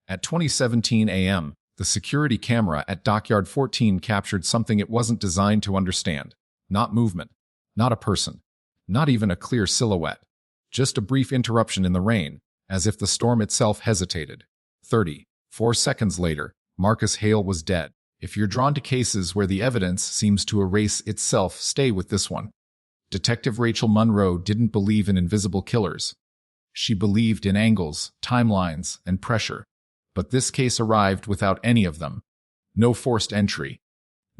At 20:17 a.m., the security camera at Dockyard 14 captured something it wasn't designed to understand. Not movement, not a person, not even a clear silhouette. Just a brief interruption in the rain, as if the storm itself hesitated. 34 seconds later, Marcus Hale was dead. If you're drawn to cases where the evidence seems to erase itself, stay with this one. Detective Rachel Monroe didn't believe in invisible killers. She believed in angles, timelines, and pressure. But this case arrived without any of them. No forced entry.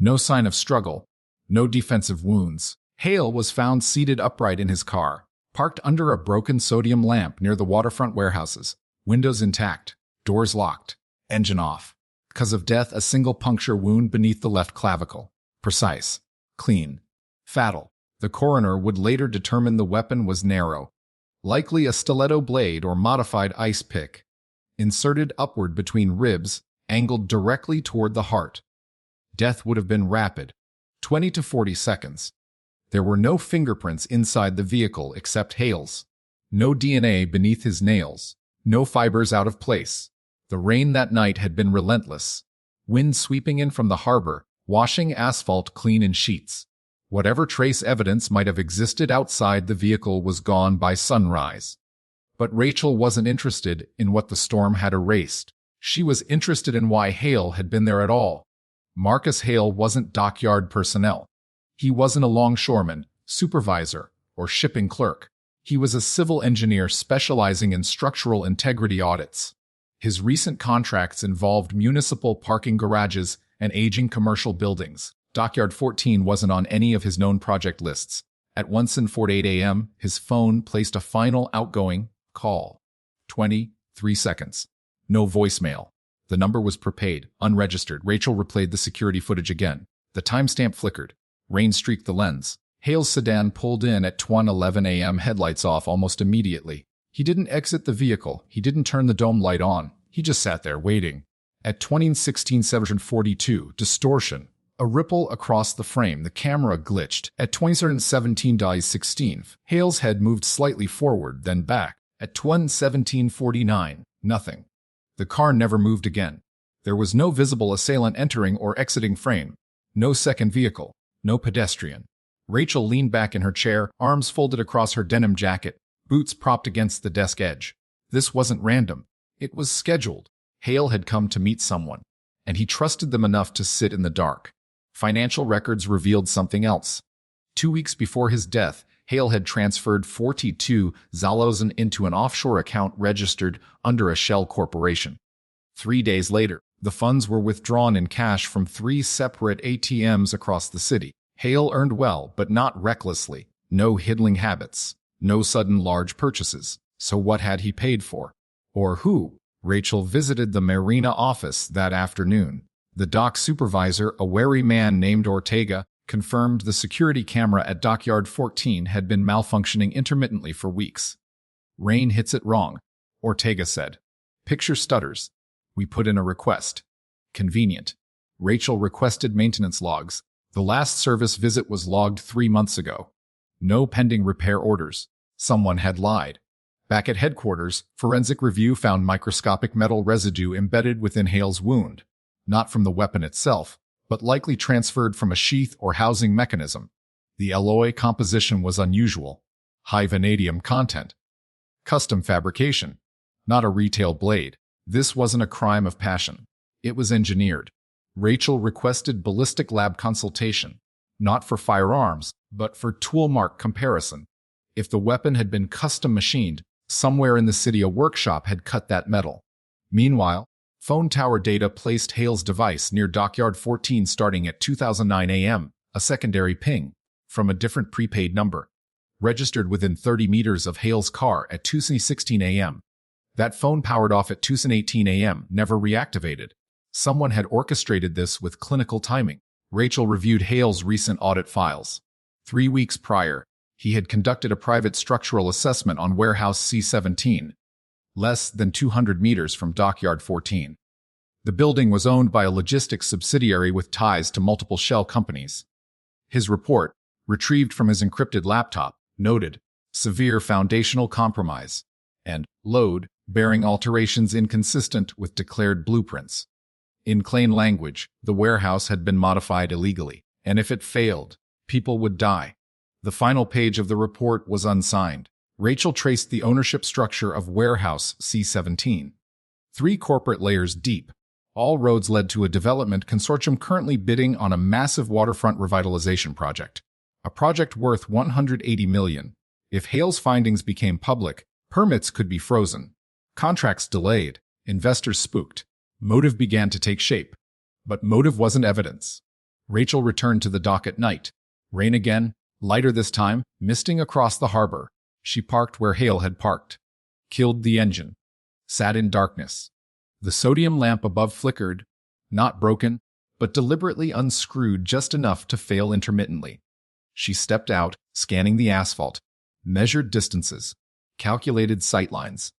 No sign of struggle. No defensive wounds. Hale was found seated upright in his car, parked under a broken sodium lamp near the waterfront warehouses. Windows intact. Doors locked. Engine off. Cause of death, a single puncture wound beneath the left clavicle. Precise. Clean. Fatal. The coroner would later determine the weapon was narrow. Likely a stiletto blade or modified ice pick. Inserted upward between ribs, angled directly toward the heart. Death would have been rapid. 20 to 40 seconds. There were no fingerprints inside the vehicle except Hale's. No DNA beneath his nails. No fibers out of place. The rain that night had been relentless. Wind sweeping in from the harbor, washing asphalt clean in sheets. Whatever trace evidence might have existed outside the vehicle was gone by sunrise. But Rachel wasn't interested in what the storm had erased. She was interested in why Hale had been there at all. Marcus Hale wasn't dockyard personnel. He wasn't a longshoreman, supervisor, or shipping clerk. He was a civil engineer specializing in structural integrity audits. His recent contracts involved municipal parking garages and aging commercial buildings. Dockyard 14 wasn't on any of his known project lists. At 1:48 a.m., his phone placed a final outgoing call. 23 seconds. No voicemail. The number was prepaid, unregistered. Rachel replayed the security footage again. The timestamp flickered. Rain streaked the lens. Hale's sedan pulled in at 1:11 a.m., headlights off almost immediately. He didn't exit the vehicle. He didn't turn the dome light on. He just sat there waiting. At 20:16:42, distortion. A ripple across the frame. The camera glitched. At 20:17:16, Hale's head moved slightly forward, then back. At 20:17:49, nothing. The car never moved again. There was no visible assailant entering or exiting frame. No second vehicle. No pedestrian. Rachel leaned back in her chair, arms folded across her denim jacket, boots propped against the desk edge. This wasn't random. It was scheduled. Hale had come to meet someone, and he trusted them enough to sit in the dark. Financial records revealed something else. 2 weeks before his death, Hale had transferred 42,000 into an offshore account registered under a shell corporation. 3 days later, the funds were withdrawn in cash from 3 separate ATMs across the city. Hale earned well, but not recklessly. No hiddling habits. No sudden large purchases. So what had he paid for? Or who? Rachel visited the Marina office that afternoon. The dock supervisor, a wary man named Ortega, confirmed the security camera at Dockyard 14 had been malfunctioning intermittently for weeks. Rain hits it wrong, Ortega said. Picture stutters. We put in a request. Convenient. Rachel requested maintenance logs. The last service visit was logged 3 months ago. No pending repair orders. Someone had lied. Back at headquarters, forensic review found microscopic metal residue embedded within Hale's wound. Not from the weapon itself, but likely transferred from a sheath or housing mechanism. The alloy composition was unusual. High vanadium content. Custom fabrication. Not a retail blade. This wasn't a crime of passion. It was engineered. Rachel requested ballistic lab consultation. Not for firearms, but for tool mark comparison. If the weapon had been custom machined, somewhere in the city a workshop had cut that metal. Meanwhile, phone tower data placed Hale's device near Dockyard 14 starting at 2009 a.m., a secondary ping, from a different prepaid number, registered within 30 meters of Hale's car at 2:16 a.m. That phone powered off at 2:18 a.m., never reactivated. Someone had orchestrated this with clinical timing. Rachel reviewed Hale's recent audit files. 3 weeks prior, he had conducted a private structural assessment on Warehouse C-17, less than 200 meters from Dockyard 14. The building was owned by a logistics subsidiary with ties to multiple shell companies. His report, retrieved from his encrypted laptop, noted severe foundational compromise and load bearing alterations inconsistent with declared blueprints. In plain language, the warehouse had been modified illegally, and if it failed, people would die. The final page of the report was unsigned. Rachel traced the ownership structure of Warehouse C-17. 3 corporate layers deep. All roads led to a development consortium currently bidding on a massive waterfront revitalization project. A project worth $180 million. If Hale's findings became public, permits could be frozen. Contracts delayed. Investors spooked. Motive began to take shape. But motive wasn't evidence. Rachel returned to the dock at night. Rain again, lighter this time, misting across the harbor. She parked where Hale had parked. Killed the engine. Sat in darkness. The sodium lamp above flickered, not broken, but deliberately unscrewed just enough to fail intermittently. She stepped out, scanning the asphalt, measured distances, calculated sightlines.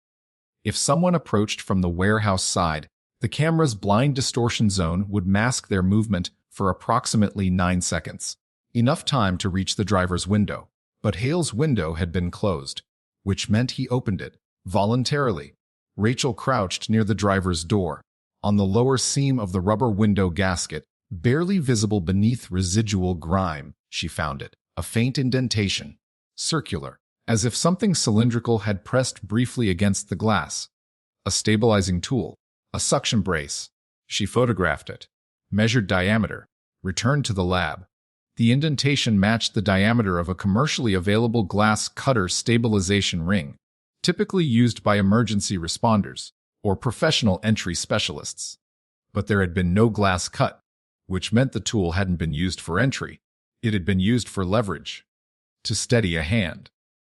If someone approached from the warehouse side, the camera's blind distortion zone would mask their movement for approximately 9 seconds. Enough time to reach the driver's window. But Hale's window had been closed, which meant he opened it, voluntarily. Rachel crouched near the driver's door. On the lower seam of the rubber window gasket, barely visible beneath residual grime, she found it, a faint indentation, circular, as if something cylindrical had pressed briefly against the glass. A stabilizing tool, a suction brace. She photographed it, measured diameter, returned to the lab. The indentation matched the diameter of a commercially available glass cutter stabilization ring, typically used by emergency responders or professional entry specialists. But there had been no glass cut, which meant the tool hadn't been used for entry. It had been used for leverage, to steady a hand,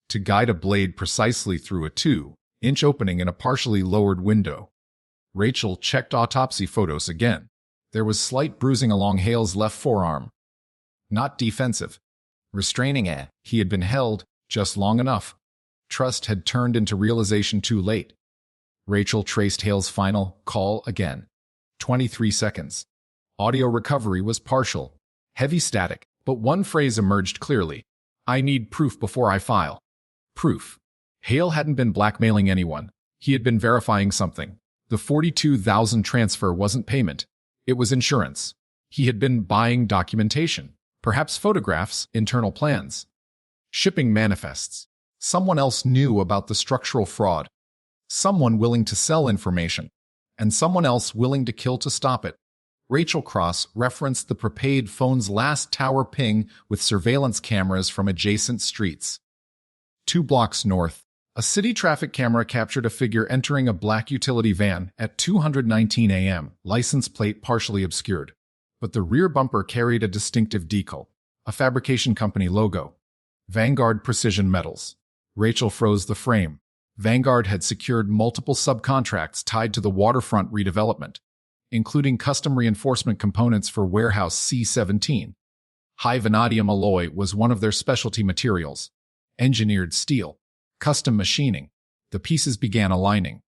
to guide a blade precisely through a 2-inch opening in a partially lowered window. Rachel checked autopsy photos again. There was slight bruising along Hale's left forearm. Not defensive. Restraining it. He had been held just long enough. Trust had turned into realization too late. Rachel traced Hale's final call again. 23 seconds. Audio recovery was partial. Heavy static, but one phrase emerged clearly. I need proof before I file. Proof. Hale hadn't been blackmailing anyone. He had been verifying something. The $42,000 transfer wasn't payment. It was insurance. He had been buying documentation. Perhaps photographs, internal plans, shipping manifests. Someone else knew about the structural fraud. Someone willing to sell information, and someone else willing to kill to stop it. Rachel cross-referenced the prepaid phone's last tower ping with surveillance cameras from adjacent streets. 2 blocks north, a city traffic camera captured a figure entering a black utility van at 2:19 a.m., license plate partially obscured. But the rear bumper carried a distinctive decal, a fabrication company logo. Vanguard Precision Metals. Rachel froze the frame. Vanguard had secured multiple subcontracts tied to the waterfront redevelopment, including custom reinforcement components for Warehouse C-17. High vanadium alloy was one of their specialty materials. Engineered steel. Custom machining. The pieces began aligning.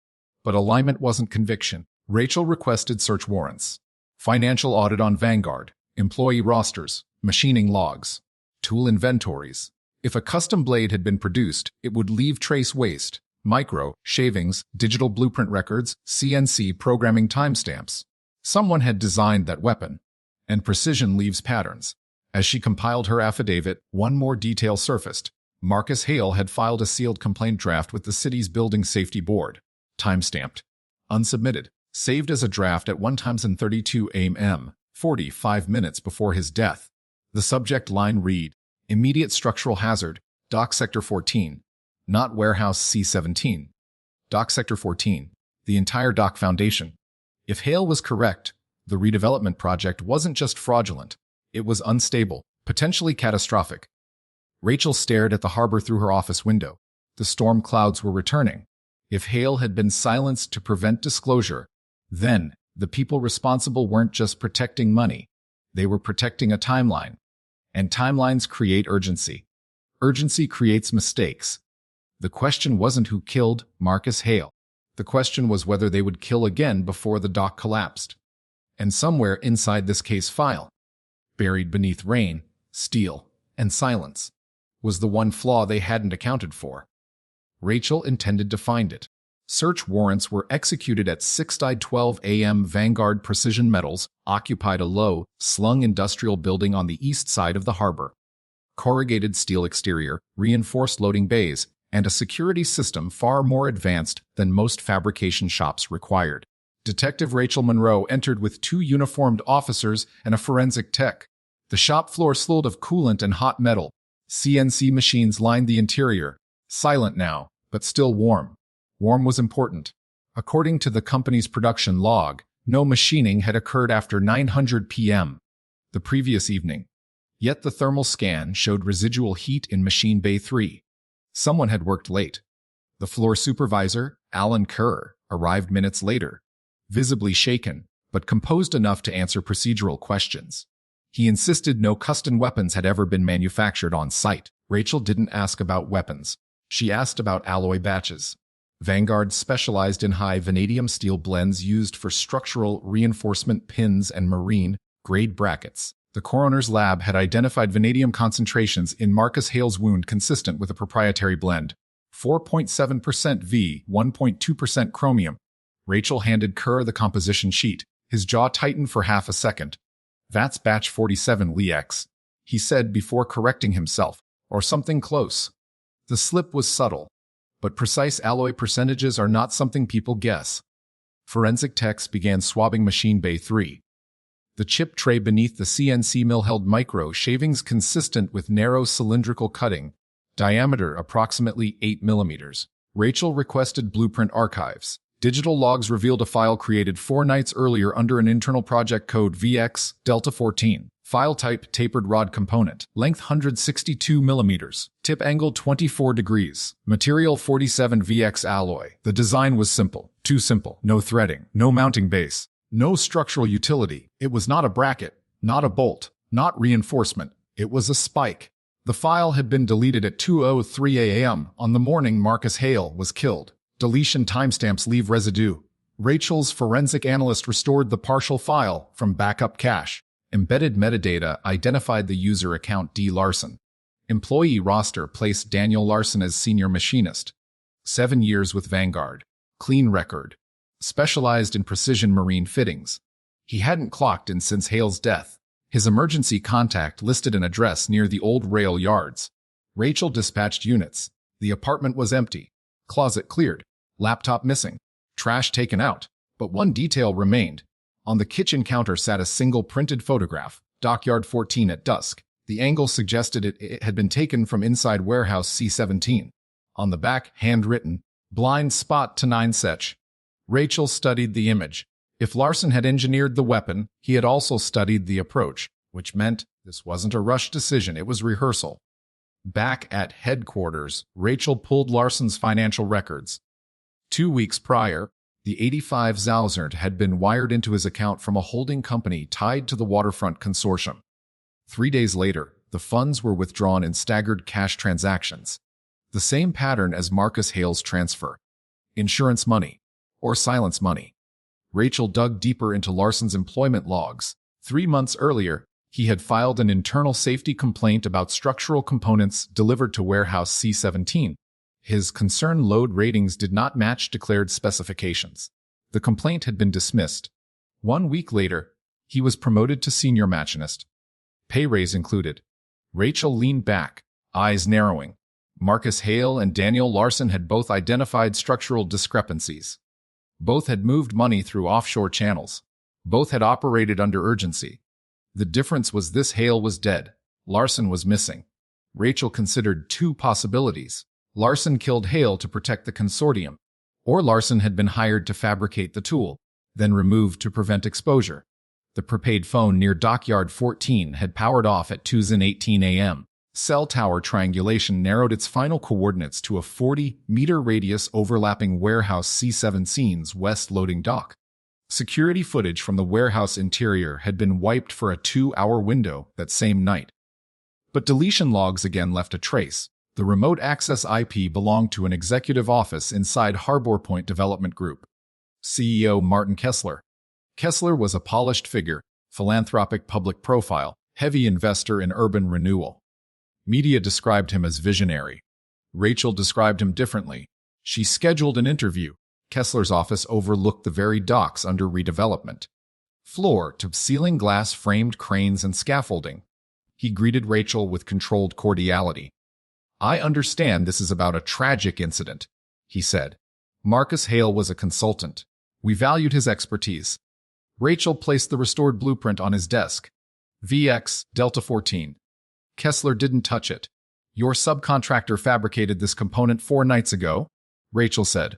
But alignment wasn't conviction. Rachel requested search warrants. Financial audit on Vanguard, employee rosters, machining logs, tool inventories. If a custom blade had been produced, it would leave trace waste, micro, shavings, digital blueprint records, CNC programming timestamps. Someone had designed that weapon, and precision leaves patterns. As she compiled her affidavit, one more detail surfaced. Marcus Hale had filed a sealed complaint draft with the city's Building Safety Board, timestamped, unsubmitted. Saved as a draft at 1:32 a.m., 45 minutes before his death. The subject line read, Immediate structural hazard, Dock Sector 14, not Warehouse C-17. Dock Sector 14, the entire dock foundation. If Hale was correct, the redevelopment project wasn't just fraudulent, it was unstable, potentially catastrophic. Rachel stared at the harbor through her office window. The storm clouds were returning. If Hale had been silenced to prevent disclosure, then, the people responsible weren't just protecting money. They were protecting a timeline. And timelines create urgency. Urgency creates mistakes. The question wasn't who killed Marcus Hale. The question was whether they would kill again before the dock collapsed. And somewhere inside this case file, buried beneath rain, steel, and silence, was the one flaw they hadn't accounted for. Rachel intended to find it. Search warrants were executed at 6:12 a.m. Vanguard Precision Metals occupied a low, slung industrial building on the east side of the harbor. Corrugated steel exterior, reinforced loading bays, and a security system far more advanced than most fabrication shops required. Detective Rachel Monroe entered with 2 uniformed officers and a forensic tech. The shop floor smelled of coolant and hot metal. CNC machines lined the interior, silent now, but still warm. Warm was important. According to the company's production log, no machining had occurred after 9:00 p.m. the previous evening. Yet the thermal scan showed residual heat in Machine Bay 3. Someone had worked late. The floor supervisor, Alan Kerr, arrived minutes later, visibly shaken, but composed enough to answer procedural questions. He insisted no custom weapons had ever been manufactured on site. Rachel didn't ask about weapons. She asked about alloy batches. Vanguard specialized in high vanadium steel blends used for structural reinforcement pins and marine-grade brackets. The coroner's lab had identified vanadium concentrations in Marcus Hale's wound consistent with a proprietary blend. 4.7% V, 1.2% chromium. Rachel handed Kerr the composition sheet. His jaw tightened for half a second. "That's batch 47 LEX," he said before correcting himself, "or something close." The slip was subtle, but precise alloy percentages are not something people guess. Forensic techs began swabbing Machine Bay 3. The chip tray beneath the CNC mill held micro shavings consistent with narrow cylindrical cutting, diameter approximately 8 millimeters. Rachel requested blueprint archives. Digital logs revealed a file created 4 nights earlier under an internal project code VX Delta 14. File type tapered rod component. Length 162 millimeters. Tip angle 24 degrees. Material 47 VX alloy. The design was simple. Too simple. No threading. No mounting base. No structural utility. It was not a bracket. Not a bolt. Not reinforcement. It was a spike. The file had been deleted at 2:03 a.m. on the morning Marcus Hale was killed. Deletion timestamps leave residue. Rachel's forensic analyst restored the partial file from backup cache. Embedded metadata identified the user account D. Larson. Employee roster placed Daniel Larson as senior machinist. 7 years with Vanguard. Clean record. Specialized in precision marine fittings. He hadn't clocked in since Hale's death. His emergency contact listed an address near the old rail yards. Rachel dispatched units. The apartment was empty. Closet cleared. Laptop missing. Trash taken out. But one detail remained. On the kitchen counter sat a single printed photograph, Dockyard 14 at dusk. The angle suggested it had been taken from inside warehouse C17. On the back, handwritten, "Blind spot to 9 Sech." Rachel studied the image. If Larson had engineered the weapon, he had also studied the approach, which meant this wasn't a rushed decision, it was rehearsal. Back at headquarters, Rachel pulled Larson's financial records. 2 weeks prior, the 85,000 had been wired into his account from a holding company tied to the Waterfront Consortium. 3 days later, the funds were withdrawn in staggered cash transactions. The same pattern as Marcus Hale's transfer. Insurance money. Or silence money. Rachel dug deeper into Larson's employment logs. 3 months earlier, he had filed an internal safety complaint about structural components delivered to warehouse C17. His concern load ratings did not match declared specifications. The complaint had been dismissed. 1 week later, he was promoted to senior machinist. Pay raise included. Rachel leaned back, eyes narrowing. Marcus Hale and Daniel Larson had both identified structural discrepancies. Both had moved money through offshore channels. Both had operated under urgency. The difference was this: Hale was dead. Larson was missing. Rachel considered 2 possibilities. Larson killed Hale to protect the consortium, or Larson had been hired to fabricate the tool, then removed to prevent exposure. The prepaid phone near Dockyard 14 had powered off at 2:18 a.m. Cell tower triangulation narrowed its final coordinates to a 40-meter radius overlapping warehouse C17's west loading dock. Security footage from the warehouse interior had been wiped for a 2-hour window that same night. But deletion logs again left a trace. The remote access IP belonged to an executive office inside Harbor Point Development Group. CEO Martin Kessler. Kessler was a polished figure, philanthropic public profile, heavy investor in urban renewal. Media described him as visionary. Rachel described him differently. She scheduled an interview. Kessler's office overlooked the very docks under redevelopment. Floor-to-ceiling glass-framed cranes and scaffolding. He greeted Rachel with controlled cordiality. "I understand this is about a tragic incident," he said. Marcus Hale was a consultant. We valued his expertise. Rachel placed the restored blueprint on his desk. VX Delta 14. Kessler didn't touch it. "Your subcontractor fabricated this component 4 nights ago," Rachel said.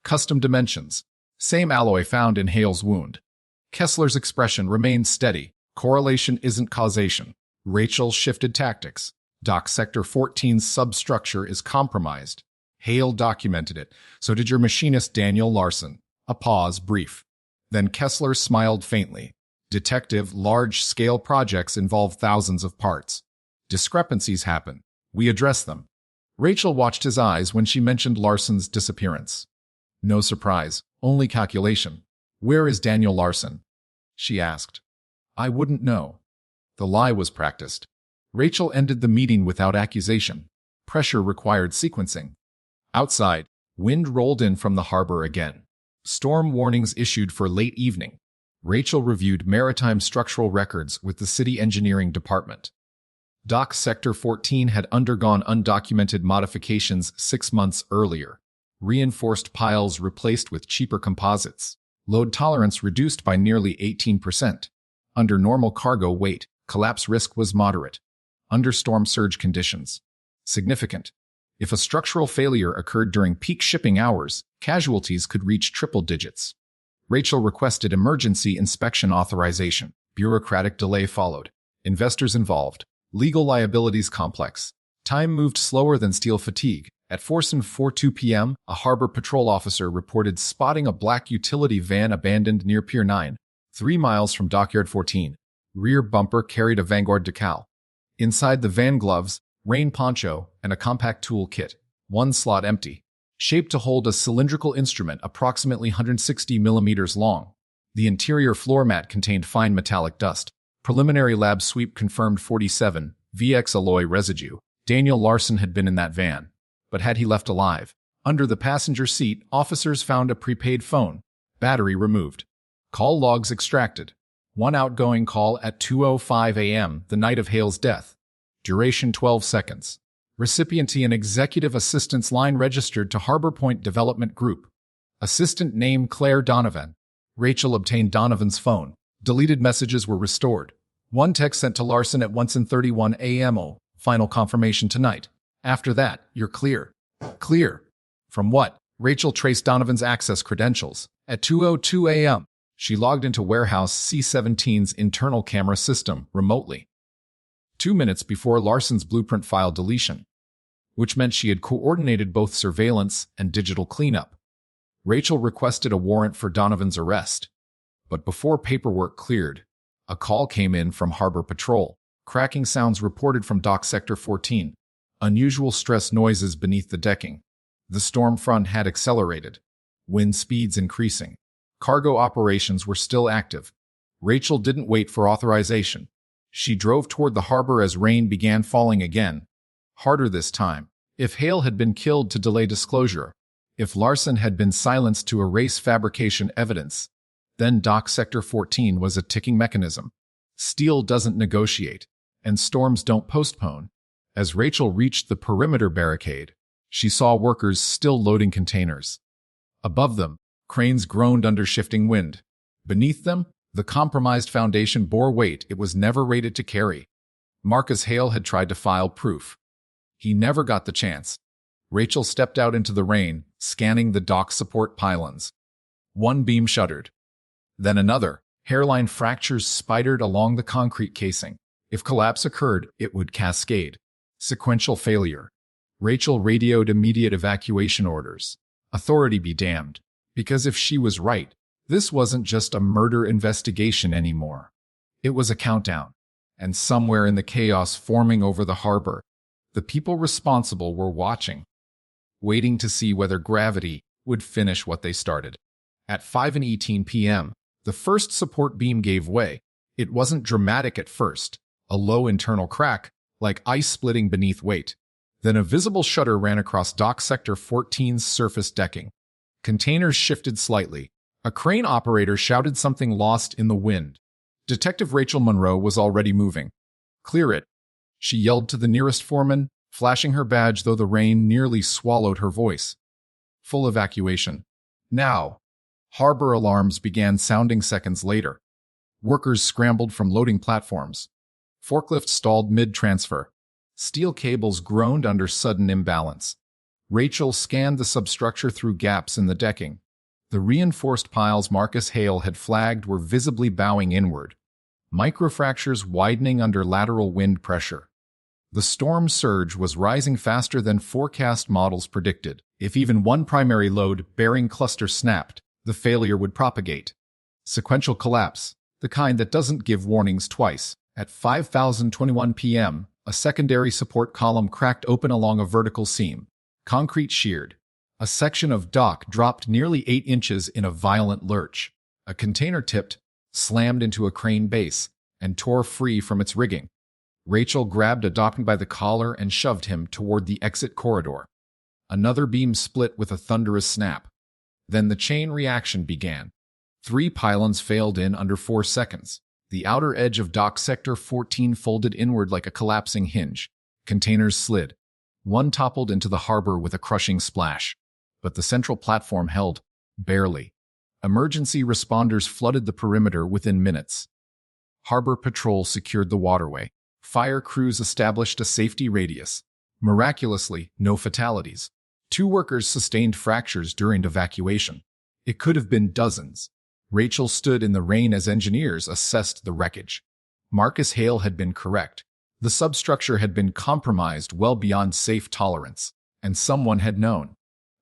"Custom dimensions. Same alloy found in Hale's wound." Kessler's expression remained steady. "Correlation isn't causation." Rachel shifted tactics. "Dock Sector 14's substructure is compromised. Hale documented it. So did your machinist Daniel Larson." A pause, brief. Then Kessler smiled faintly. "Detective, large-scale projects involve thousands of parts. Discrepancies happen. We address them." Rachel watched his eyes when she mentioned Larson's disappearance. No surprise, only calculation. "Where is Daniel Larson?" she asked. "I wouldn't know." The lie was practiced. Rachel ended the meeting without accusation. Pressure required sequencing. Outside, wind rolled in from the harbor again. Storm warnings issued for late evening. Rachel reviewed maritime structural records with the city engineering department. Dock Sector 14 had undergone undocumented modifications 6 months earlier. Reinforced piles replaced with cheaper composites. Load tolerance reduced by nearly 18%. Under normal cargo weight, collapse risk was moderate. Under storm surge conditions, significant. If a structural failure occurred during peak shipping hours, casualties could reach triple digits. Rachel requested emergency inspection authorization. Bureaucratic delay followed. Investors involved. Legal liabilities complex. Time moved slower than steel fatigue. At 4:42 p.m., a harbor patrol officer reported spotting a black utility van abandoned near Pier 9, 3 miles from Dockyard 14. Rear bumper carried a Vanguard decal. Inside the van, gloves, rain poncho, and a compact tool kit. One slot empty. Shaped to hold a cylindrical instrument approximately 160 millimeters long. The interior floor mat contained fine metallic dust. Preliminary lab sweep confirmed 47 VX alloy residue. Daniel Larson had been in that van. But had he left alive? Under the passenger seat, officers found a prepaid phone. Battery removed. Call logs extracted. One outgoing call at 2:05 a.m. the night of Hale's death. Duration 12 seconds. Recipiency and executive assistance line registered to Harbor Point Development Group. Assistant name Claire Donovan. Rachel obtained Donovan's phone. Deleted messages were restored. One text sent to Larson at 1:31 a.m. "Oh, final confirmation tonight. After that, you're clear." Clear. From what? Rachel traced Donovan's access credentials. At 2:02 a.m., she logged into Warehouse C-17's internal camera system remotely. 2 minutes before Larson's blueprint file deletion, which meant she had coordinated both surveillance and digital cleanup. Rachel requested a warrant for Donovan's arrest. But before paperwork cleared, a call came in from Harbor Patrol. Cracking sounds reported from Dock Sector 14. Unusual stress noises beneath the decking. The storm front had accelerated. Wind speeds increasing. Cargo operations were still active. Rachel didn't wait for authorization. She drove toward the harbor as rain began falling again. Harder this time. If Hale had been killed to delay disclosure, if Larson had been silenced to erase fabrication evidence, then Dock Sector 14 was a ticking mechanism. Steel doesn't negotiate, and storms don't postpone. As Rachel reached the perimeter barricade, she saw workers still loading containers. Above them, cranes groaned under shifting wind. Beneath them, the compromised foundation bore weight it was never rated to carry. Marcus Hale had tried to file proof. He never got the chance. Rachel stepped out into the rain, scanning the dock support pylons. One beam shuddered. Then another. Hairline fractures spidered along the concrete casing. If collapse occurred, it would cascade. Sequential failure. Rachel radioed immediate evacuation orders. Authority be damned. Because if she was right, this wasn't just a murder investigation anymore. It was a countdown. And somewhere in the chaos forming over the harbor, the people responsible were watching, waiting to see whether gravity would finish what they started. At 5:18 p.m., the first support beam gave way. It wasn't dramatic at first, a low internal crack, like ice splitting beneath weight. Then a visible shudder ran across Dock Sector 14's surface decking. Containers shifted slightly. A crane operator shouted something lost in the wind. Detective Rachel Monroe was already moving. "Clear it," she yelled to the nearest foreman, flashing her badge though the rain nearly swallowed her voice. "Full evacuation. Now." Harbor alarms began sounding seconds later. Workers scrambled from loading platforms. Forklifts stalled mid-transfer. Steel cables groaned under sudden imbalance. Rachel scanned the substructure through gaps in the decking. The reinforced piles Marcus Hale had flagged were visibly bowing inward, microfractures widening under lateral wind pressure. The storm surge was rising faster than forecast models predicted. If even one primary load-bearing cluster snapped, the failure would propagate. Sequential collapse, the kind that doesn't give warnings twice. At 5:21 p.m., a secondary support column cracked open along a vertical seam. Concrete sheared. A section of dock dropped nearly 8 inches in a violent lurch. A container tipped, slammed into a crane base, and tore free from its rigging. Rachel grabbed a dockman by the collar and shoved him toward the exit corridor. Another beam split with a thunderous snap. Then the chain reaction began. 3 pylons failed in under 4 seconds. The outer edge of dock sector 14 folded inward like a collapsing hinge. Containers slid. One toppled into the harbor with a crushing splash. But the central platform held, barely. Emergency responders flooded the perimeter within minutes. Harbor patrol secured the waterway. Fire crews established a safety radius. Miraculously, no fatalities. 2 workers sustained fractures during evacuation. It could have been dozens. Rachel stood in the rain as engineers assessed the wreckage. Marcus Hale had been correct. The substructure had been compromised well beyond safe tolerance, and someone had known.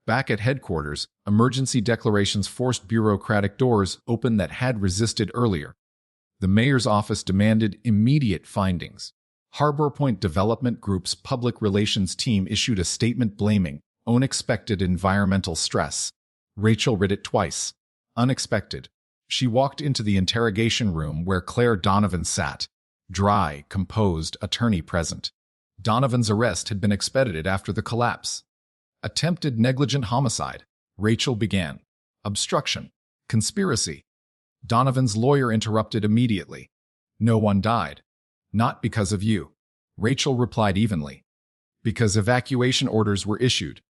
Back at headquarters, emergency declarations forced bureaucratic doors open that had resisted earlier. The mayor's office demanded immediate findings. Harbor Point Development Group's public relations team issued a statement blaming unexpected environmental stress. Rachel read it twice. Unexpected. She walked into the interrogation room where Claire Donovan sat. Dry, composed, attorney present. Donovan's arrest had been expedited after the collapse. Attempted negligent homicide. Rachel began. Obstruction. Conspiracy. Donovan's lawyer interrupted immediately. No one died. Not because of you. Rachel replied evenly. Because evacuation orders were issued.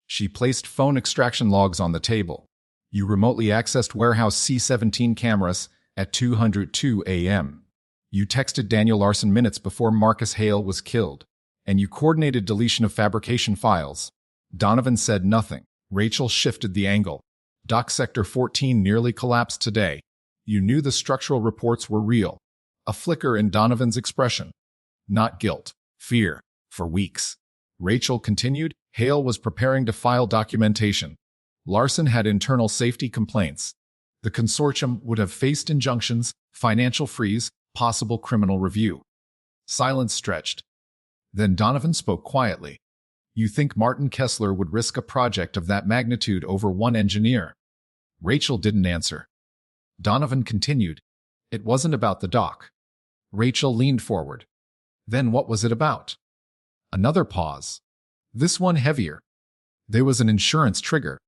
She placed phone extraction logs on the table. You remotely accessed warehouse C-17 cameras at 2:02 a.m. You texted Daniel Larson minutes before Marcus Hale was killed. And you coordinated deletion of fabrication files. Donovan said nothing. Rachel shifted the angle. Dock Sector 14 nearly collapsed today. You knew the structural reports were real. A flicker in Donovan's expression. Not guilt. Fear. For weeks. Rachel continued. Hale was preparing to file documentation. Larson had internal safety complaints. The consortium would have faced injunctions, financial freeze, possible criminal review. Silence stretched. Then Donovan spoke quietly. You think Martin Kessler would risk a project of that magnitude over one engineer? Rachel didn't answer. Donovan continued. It wasn't about the dock. Rachel leaned forward. Then what was it about? Another pause. This one heavier. There was an insurance trigger.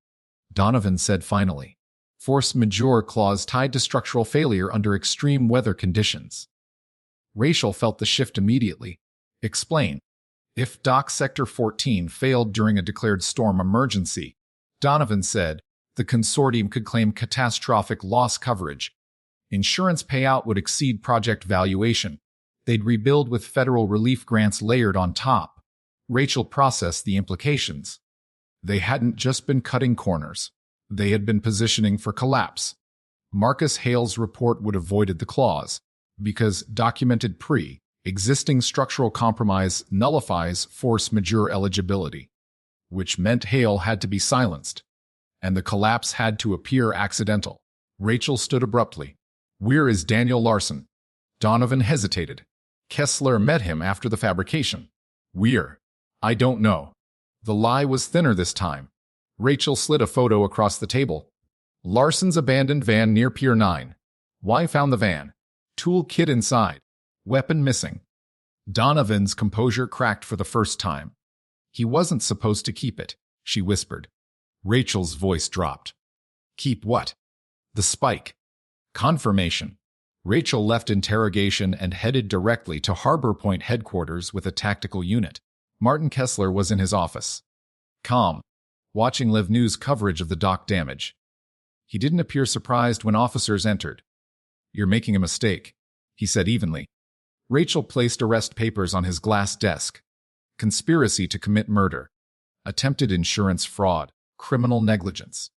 Donovan said finally. Force majeure clause tied to structural failure under extreme weather conditions. Rachel felt the shift immediately. Explain. If Dock Sector 14 failed during a declared storm emergency, Donovan said, the consortium could claim catastrophic loss coverage. Insurance payout would exceed project valuation. They'd rebuild with federal relief grants layered on top. Rachel processed the implications. They hadn't just been cutting corners. They had been positioning for collapse. Marcus Hale's report would have voided the clause, because documented pre-existing structural compromise nullifies force majeure eligibility, which meant Hale had to be silenced, and the collapse had to appear accidental. Rachel stood abruptly. Where is Daniel Larson? Donovan hesitated. Kessler met him after the fabrication. I don't know. The lie was thinner this time. Rachel slid a photo across the table. Larson's abandoned van near Pier 9. Why found the van? Tool kit inside. Weapon missing. Donovan's composure cracked for the first time. He wasn't supposed to keep it, she whispered. Rachel's voice dropped. Keep what? The spike. Confirmation. Rachel left interrogation and headed directly to Harbor Point headquarters with a tactical unit. Martin Kessler was in his office, calm, watching live news coverage of the dock damage. He didn't appear surprised when officers entered. "You're making a mistake," he said evenly. Rachel placed arrest papers on his glass desk. Conspiracy to commit murder, attempted insurance fraud, criminal negligence,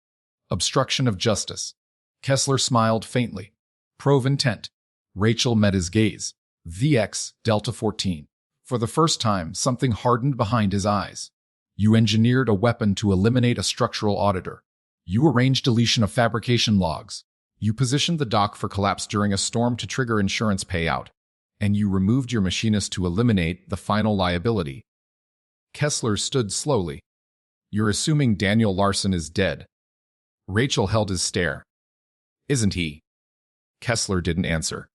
obstruction of justice. Kessler smiled faintly. Prove intent. Rachel met his gaze. VX Delta 14. For the first time, something hardened behind his eyes. You engineered a weapon to eliminate a structural auditor. You arranged deletion of fabrication logs. You positioned the dock for collapse during a storm to trigger insurance payout. And you removed your machinist to eliminate the final liability. Kessler stood slowly. You're assuming Daniel Larson is dead. Rachel held his stare. Isn't he? Kessler didn't answer.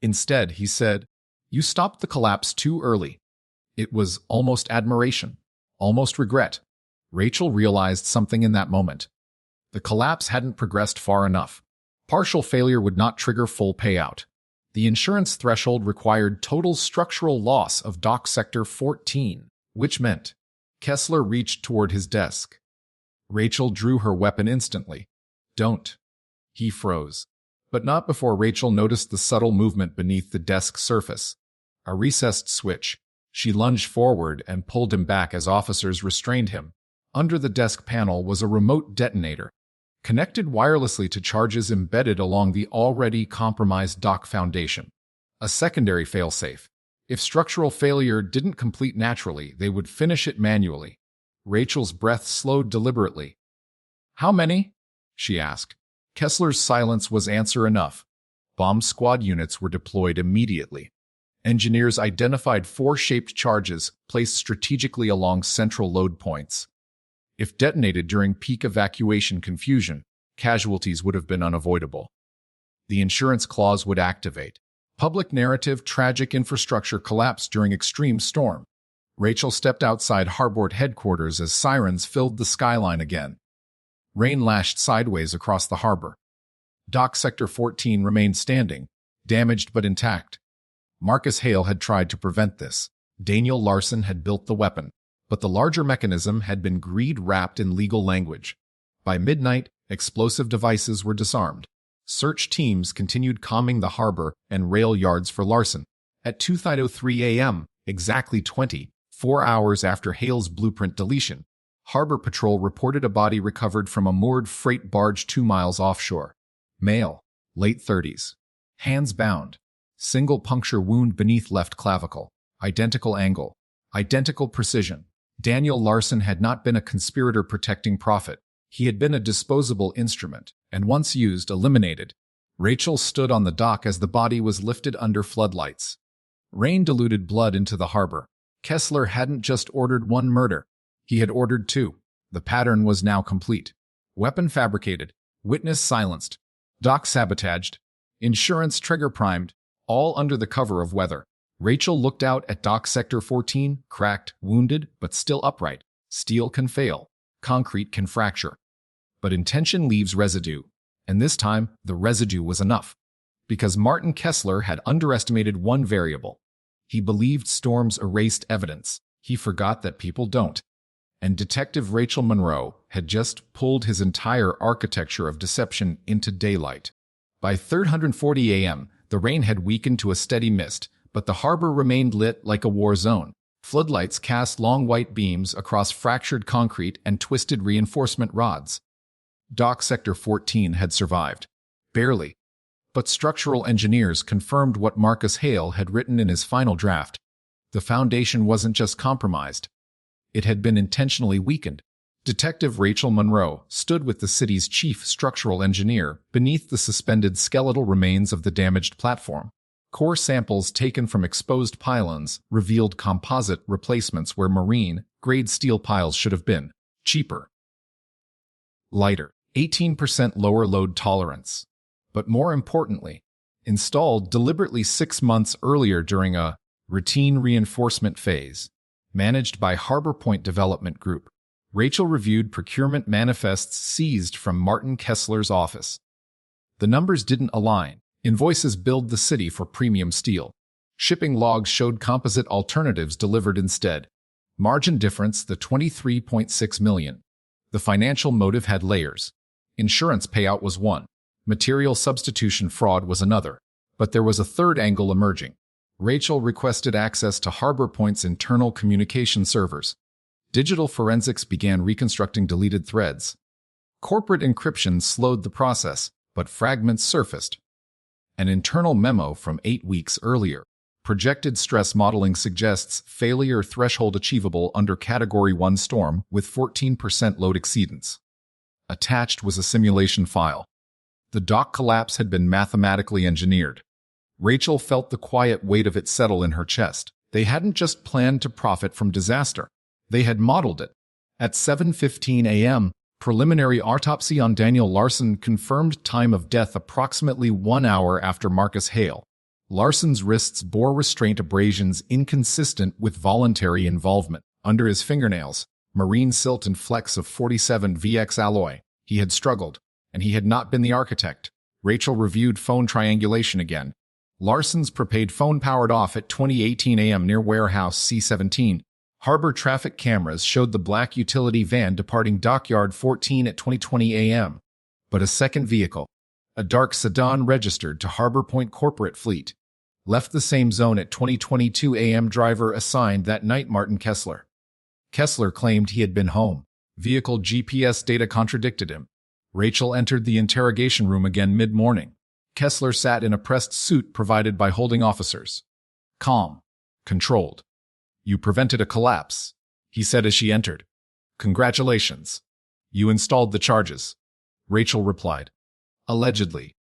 Instead, he said, You stopped the collapse too early. It was almost admiration, almost regret. Rachel realized something in that moment. The collapse hadn't progressed far enough. Partial failure would not trigger full payout. The insurance threshold required total structural loss of dock sector 14, which meant Kessler reached toward his desk. Rachel drew her weapon instantly. Don't. He froze. But not before Rachel noticed the subtle movement beneath the desk surface. A recessed switch. She lunged forward and pulled him back as officers restrained him. Under the desk panel was a remote detonator, connected wirelessly to charges embedded along the already compromised dock foundation. A secondary failsafe. If structural failure didn't complete naturally, they would finish it manually. Rachel's breath slowed deliberately. How many? She asked. Kessler's silence was answer enough. Bomb squad units were deployed immediately. Engineers identified 4 shaped charges placed strategically along central load points. If detonated during peak evacuation confusion, casualties would have been unavoidable. The insurance clause would activate. Public narrative, tragic infrastructure collapse during extreme storm. Rachel stepped outside Harbor headquarters as sirens filled the skyline again. Rain lashed sideways across the harbor. Dock Sector 14 remained standing, damaged but intact. Marcus Hale had tried to prevent this. Daniel Larson had built the weapon, but the larger mechanism had been greed wrapped in legal language. By midnight, explosive devices were disarmed. Search teams continued combing the harbor and rail yards for Larson. At 2:03 a.m., exactly 24 hours after Hale's blueprint deletion, Harbor Patrol reported a body recovered from a moored freight barge 2 miles offshore. Male, late 30s. Hands bound. Single puncture wound beneath left clavicle. Identical angle. Identical precision. Daniel Larson had not been a conspirator protecting profit. He had been a disposable instrument, and once used, eliminated. Rachel stood on the dock as the body was lifted under floodlights. Rain diluted blood into the harbor. Kessler hadn't just ordered 1 murder. He had ordered 2. The pattern was now complete. Weapon fabricated. Witness silenced. Dock sabotaged. Insurance trigger primed. All under the cover of weather. Rachel looked out at Dock Sector 14, cracked, wounded, but still upright. Steel can fail. Concrete can fracture. But intention leaves residue. And this time, the residue was enough. Because Martin Kessler had underestimated one variable. He believed storms erased evidence. He forgot that people don't. And Detective Rachel Monroe had just pulled his entire architecture of deception into daylight. By 3:40 a.m., the rain had weakened to a steady mist, but the harbor remained lit like a war zone. Floodlights cast long white beams across fractured concrete and twisted reinforcement rods. Dock Sector 14 had survived. Barely. But structural engineers confirmed what Marcus Hale had written in his final draft. The foundation wasn't just compromised. It had been intentionally weakened. Detective Rachel Monroe stood with the city's chief structural engineer beneath the suspended skeletal remains of the damaged platform. Core samples taken from exposed pylons revealed composite replacements where marine-grade steel piles should have been. Cheaper. Lighter. 18% lower load tolerance. But more importantly, installed deliberately 6 months earlier during a routine reinforcement phase, managed by Harbor Point Development Group. Rachel reviewed procurement manifests seized from Martin Kessler's office. The numbers didn't align. Invoices billed the city for premium steel. Shipping logs showed composite alternatives delivered instead. Margin difference, the $23.6 million. The financial motive had layers. Insurance payout was one. Material substitution fraud was another. But there was a third angle emerging. Rachel requested access to Harbor Point's internal communication servers. Digital forensics began reconstructing deleted threads. Corporate encryption slowed the process, but fragments surfaced. An internal memo from 8 weeks earlier. Projected stress modeling suggests failure threshold achievable under Category 1 storm with 14% load exceedance. Attached was a simulation file. The dock collapse had been mathematically engineered. Rachel felt the quiet weight of it settle in her chest. They hadn't just planned to profit from disaster. They had modeled it. At 7:15 a.m., preliminary autopsy on Daniel Larson confirmed time of death approximately 1 hour after Marcus Hale. Larson's wrists bore restraint abrasions inconsistent with voluntary involvement. Under his fingernails, marine silt and flecks of 47 VX alloy. He had struggled, and he had not been the architect. Rachel reviewed phone triangulation again. Larson's prepaid phone powered off at 20:18 a.m. near Warehouse C-17. Harbor traffic cameras showed the black utility van departing Dockyard 14 at 20:20 a.m. But a second vehicle, a dark sedan registered to Harbor Point corporate fleet, left the same zone at 20:22 a.m. Driver assigned that night Martin Kessler. Kessler claimed he had been home. Vehicle GPS data contradicted him. Rachel entered the interrogation room again mid-morning. Kessler sat in a pressed suit provided by holding officers. Calm. Controlled. "You prevented a collapse," he said as she entered. "Congratulations. You installed the charges," Rachel replied. "Allegedly."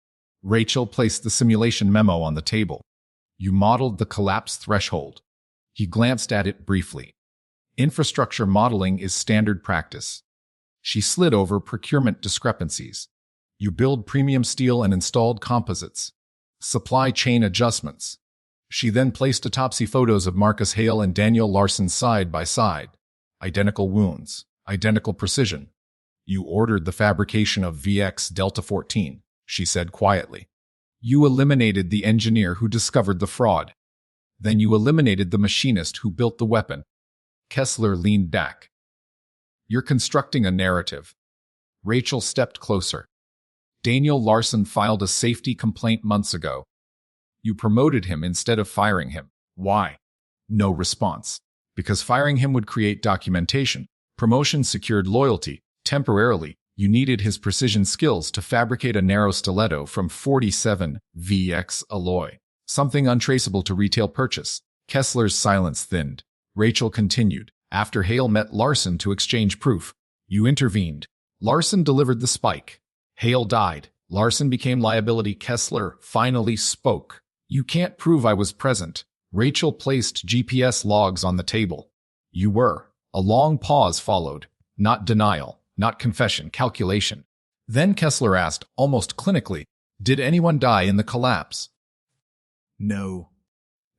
Rachel placed the simulation memo on the table. "You modeled the collapse threshold." He glanced at it briefly. "Infrastructure modeling is standard practice." She slid over procurement discrepancies. "You build premium steel and installed composites. Supply chain adjustments." She then placed autopsy photos of Marcus Hale and Daniel Larson side by side. Identical wounds, identical precision. "You ordered the fabrication of VX Delta 14, she said quietly. "You eliminated the engineer who discovered the fraud. Then you eliminated the machinist who built the weapon." Kessler leaned back. "You're constructing a narrative." Rachel stepped closer. "Daniel Larson filed a safety complaint months ago. You promoted him instead of firing him. Why?" No response. "Because firing him would create documentation. Promotion secured loyalty. Temporarily, you needed his precision skills to fabricate a narrow stiletto from 47 VX alloy. Something untraceable to retail purchase." Kessler's silence thinned. Rachel continued. "After Hale met Larson to exchange proof, you intervened. Larson delivered the spike. Hale died. Larson became liability." Kessler finally spoke. "You can't prove I was present." Rachel placed GPS logs on the table. "You were." A long pause followed. Not denial, not confession, calculation. Then Kessler asked, almost clinically, "Did anyone die in the collapse?" "No."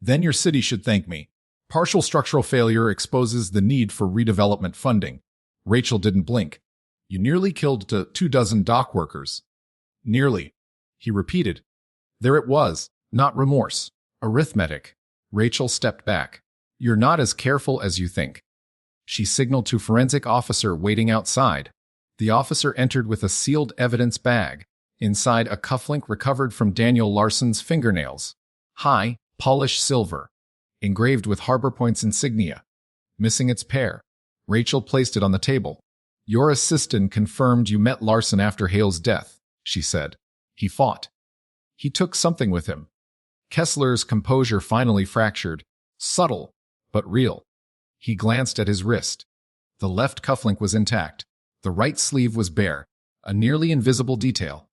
"Then your city should thank me. Partial structural failure exposes the need for redevelopment funding." Rachel didn't blink. "You nearly killed 24 dock workers." "Nearly," he repeated. There it was. Not remorse. Arithmetic. Rachel stepped back. "You're not as careful as you think." She signaled to forensic officer waiting outside. The officer entered with a sealed evidence bag. Inside, a cufflink recovered from Daniel Larson's fingernails. High, polished silver. Engraved with Harbor Point's insignia. Missing its pair. Rachel placed it on the table. "Your assistant confirmed you met Larson after Hale's death," she said. "He fought. He took something with him." Kessler's composure finally fractured. Subtle, but real. He glanced at his wrist. The left cufflink was intact. The right sleeve was bare, a nearly invisible detail.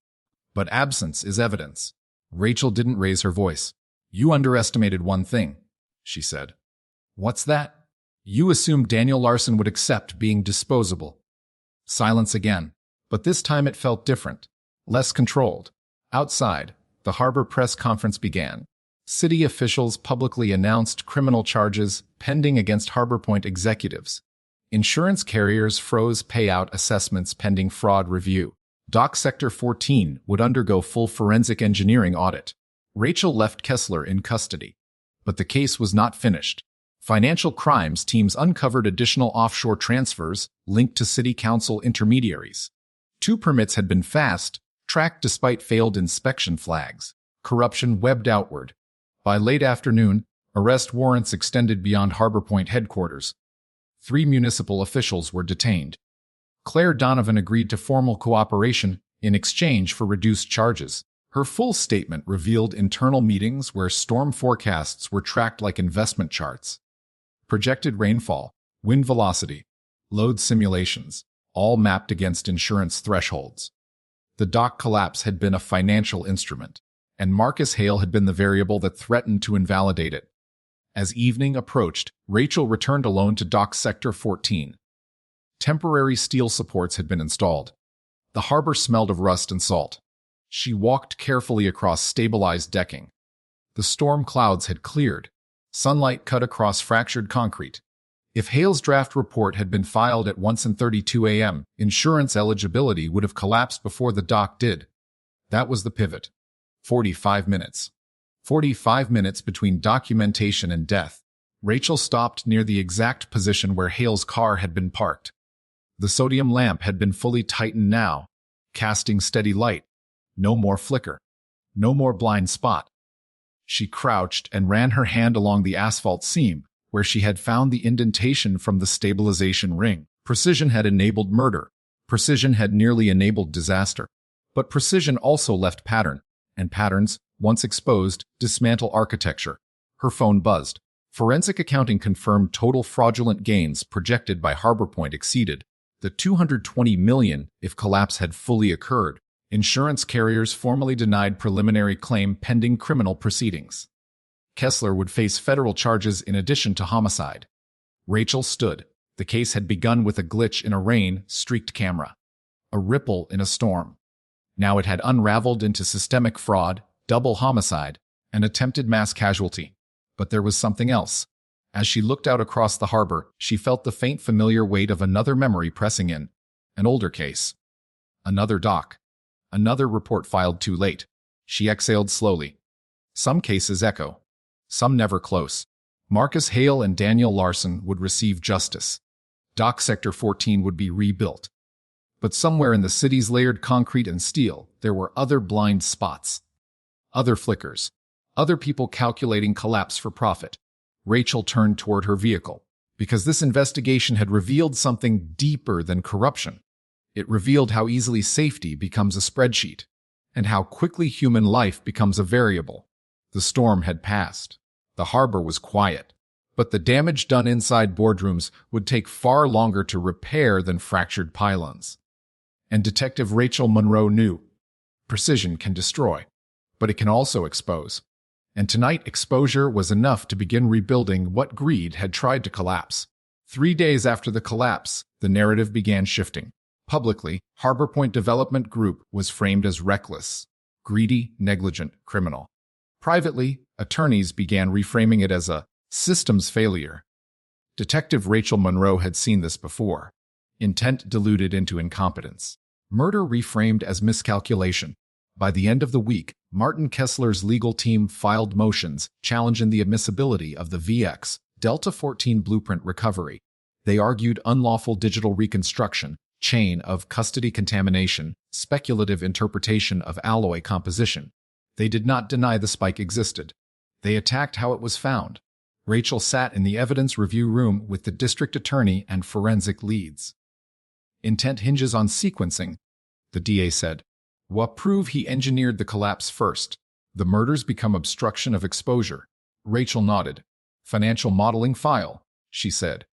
But absence is evidence. Rachel didn't raise her voice. "You underestimated one thing," she said. "What's that?" "You assumed Daniel Larson would accept being disposable." Silence again. But this time it felt different. Less controlled. Outside, the harbor press conference began. City officials publicly announced criminal charges pending against Harbor Point executives. Insurance carriers froze payout assessments pending fraud review. Dock Sector 14 would undergo full forensic engineering audit. Rachel left Kessler in custody. But the case was not finished. Financial crimes teams uncovered additional offshore transfers linked to city council intermediaries. 2 permits had been fast-tracked despite failed inspection flags. Corruption webbed outward. By late afternoon, arrest warrants extended beyond Harbor Point headquarters. 3 municipal officials were detained. Claire Donovan agreed to formal cooperation in exchange for reduced charges. Her full statement revealed internal meetings where storm forecasts were tracked like investment charts. Projected rainfall, wind velocity, load simulations, all mapped against insurance thresholds. The dock collapse had been a financial instrument, and Marcus Hale had been the variable that threatened to invalidate it. As evening approached, Rachel returned alone to Dock Sector 14. Temporary steel supports had been installed. The harbor smelled of rust and salt. She walked carefully across stabilized decking. The storm clouds had cleared. Sunlight cut across fractured concrete. If Hale's draft report had been filed at 1:32 a.m., insurance eligibility would have collapsed before the dock did. That was the pivot. 45 minutes. 45 minutes between documentation and death. Rachel stopped near the exact position where Hale's car had been parked. The sodium lamp had been fully tightened now, casting steady light. No more flicker. No more blind spot. She crouched and ran her hand along the asphalt seam, where she had found the indentation from the stabilization ring. Precision had enabled murder. Precision had nearly enabled disaster. But precision also left pattern, and patterns, once exposed, dismantle architecture. Her phone buzzed. Forensic accounting confirmed total fraudulent gains projected by Harbor Point exceeded the $220 million if collapse had fully occurred. Insurance carriers formally denied preliminary claim pending criminal proceedings. Kessler would face federal charges in addition to homicide. Rachel stood. The case had begun with a glitch in a rain-streaked camera. A ripple in a storm. Now it had unraveled into systemic fraud, double homicide, and attempted mass casualty. But there was something else. As she looked out across the harbor, she felt the faint familiar weight of another memory pressing in. An older case. Another dock. Another report filed too late. She exhaled slowly. Some cases echo. Some never close. Marcus Hale and Daniel Larson would receive justice. Dock Sector 14 would be rebuilt. But somewhere in the city's layered concrete and steel, there were other blind spots. Other flickers. Other people calculating collapse for profit. Rachel turned toward her vehicle, because this investigation had revealed something deeper than corruption. It revealed how easily safety becomes a spreadsheet, and how quickly human life becomes a variable. The storm had passed. The harbor was quiet. But the damage done inside boardrooms would take far longer to repair than fractured pylons. And Detective Rachel Monroe knew. Precision can destroy, but it can also expose. And tonight, exposure was enough to begin rebuilding what greed had tried to collapse. 3 days after the collapse, the narrative began shifting. Publicly, Harbor Point Development Group was framed as reckless, greedy, negligent criminal. Privately, attorneys began reframing it as a systems failure. Detective Rachel Monroe had seen this before. Intent diluted into incompetence. Murder reframed as miscalculation. By the end of the week, Martin Kessler's legal team filed motions challenging the admissibility of the VX Delta 14 blueprint recovery. They argued unlawful digital reconstruction, chain of custody contamination, speculative interpretation of alloy composition. They did not deny the spike existed. They attacked how it was found. Rachel sat in the evidence review room with the district attorney and forensic leads. Intent hinges on sequencing, the DA said. What prove he engineered the collapse first? The murders become obstruction of exposure. Rachel nodded. Financial modeling file, she said.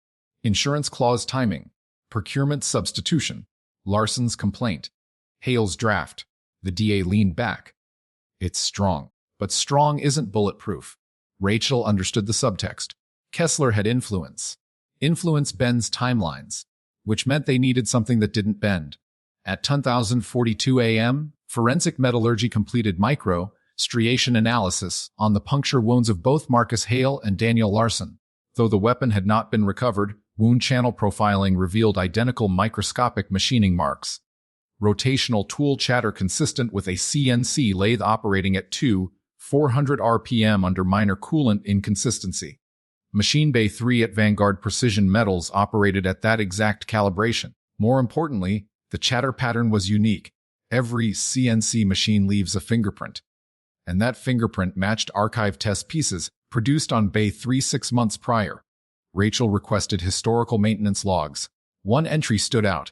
Insurance clause timing. Procurement substitution. Larson's complaint. Hale's draft. The DA leaned back. It's strong, but strong isn't bulletproof. Rachel understood the subtext. Kessler had influence. Influence bends timelines, which meant they needed something that didn't bend. At 10:42 a.m., forensic metallurgy completed striation analysis on the puncture wounds of both Marcus Hale and Daniel Larson. Though the weapon had not been recovered, Wound channel profiling revealed identical microscopic machining marks. Rotational tool chatter consistent with a CNC lathe operating at 400 RPM under minor coolant inconsistency. Machine Bay 3 at Vanguard Precision Metals operated at that exact calibration. More importantly, the chatter pattern was unique. Every CNC machine leaves a fingerprint. And that fingerprint matched archive test pieces produced on Bay 3 6 months prior. Rachel requested historical maintenance logs. One entry stood out.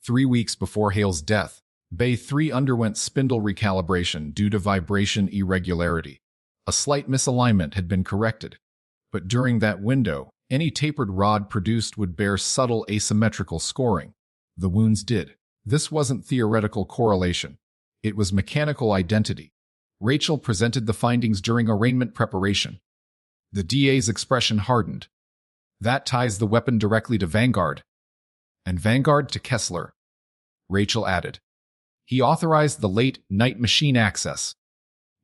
3 weeks before Hale's death, Bay 3 underwent spindle recalibration due to vibration irregularity. A slight misalignment had been corrected. But during that window, any tapered rod produced would bear subtle asymmetrical scoring. The wounds did. This wasn't theoretical correlation. It was mechanical identity. Rachel presented the findings during arraignment preparation. The DA's expression hardened. That ties the weapon directly to Vanguard. And Vanguard to Kessler. Rachel added. He authorized the late-night machine access.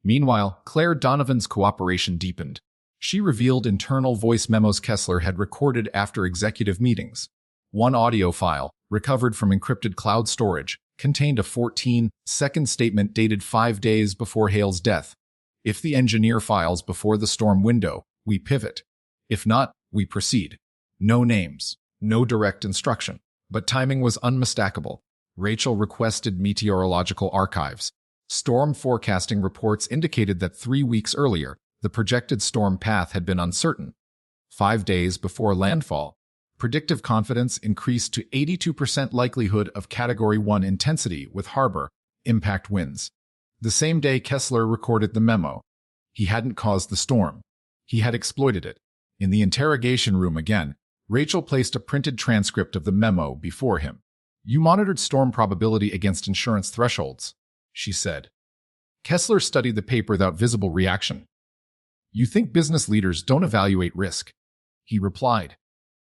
Meanwhile, Claire Donovan's cooperation deepened. She revealed internal voice memos Kessler had recorded after executive meetings. One audio file, recovered from encrypted cloud storage, contained a 14-second statement dated 5 days before Hale's death. If the engineer files before the storm window, we pivot. If not, we proceed. No names, no direct instruction. But timing was unmistakable. Rachel requested meteorological archives. Storm forecasting reports indicated that 3 weeks earlier, the projected storm path had been uncertain. 5 days before landfall, predictive confidence increased to 82% likelihood of Category 1 intensity with harbor impact winds. The same day Kessler recorded the memo. He hadn't caused the storm. He had exploited it. In the interrogation room again, Rachel placed a printed transcript of the memo before him. You monitored storm probability against insurance thresholds, she said. Kessler studied the paper without visible reaction. You think business leaders don't evaluate risk? He replied.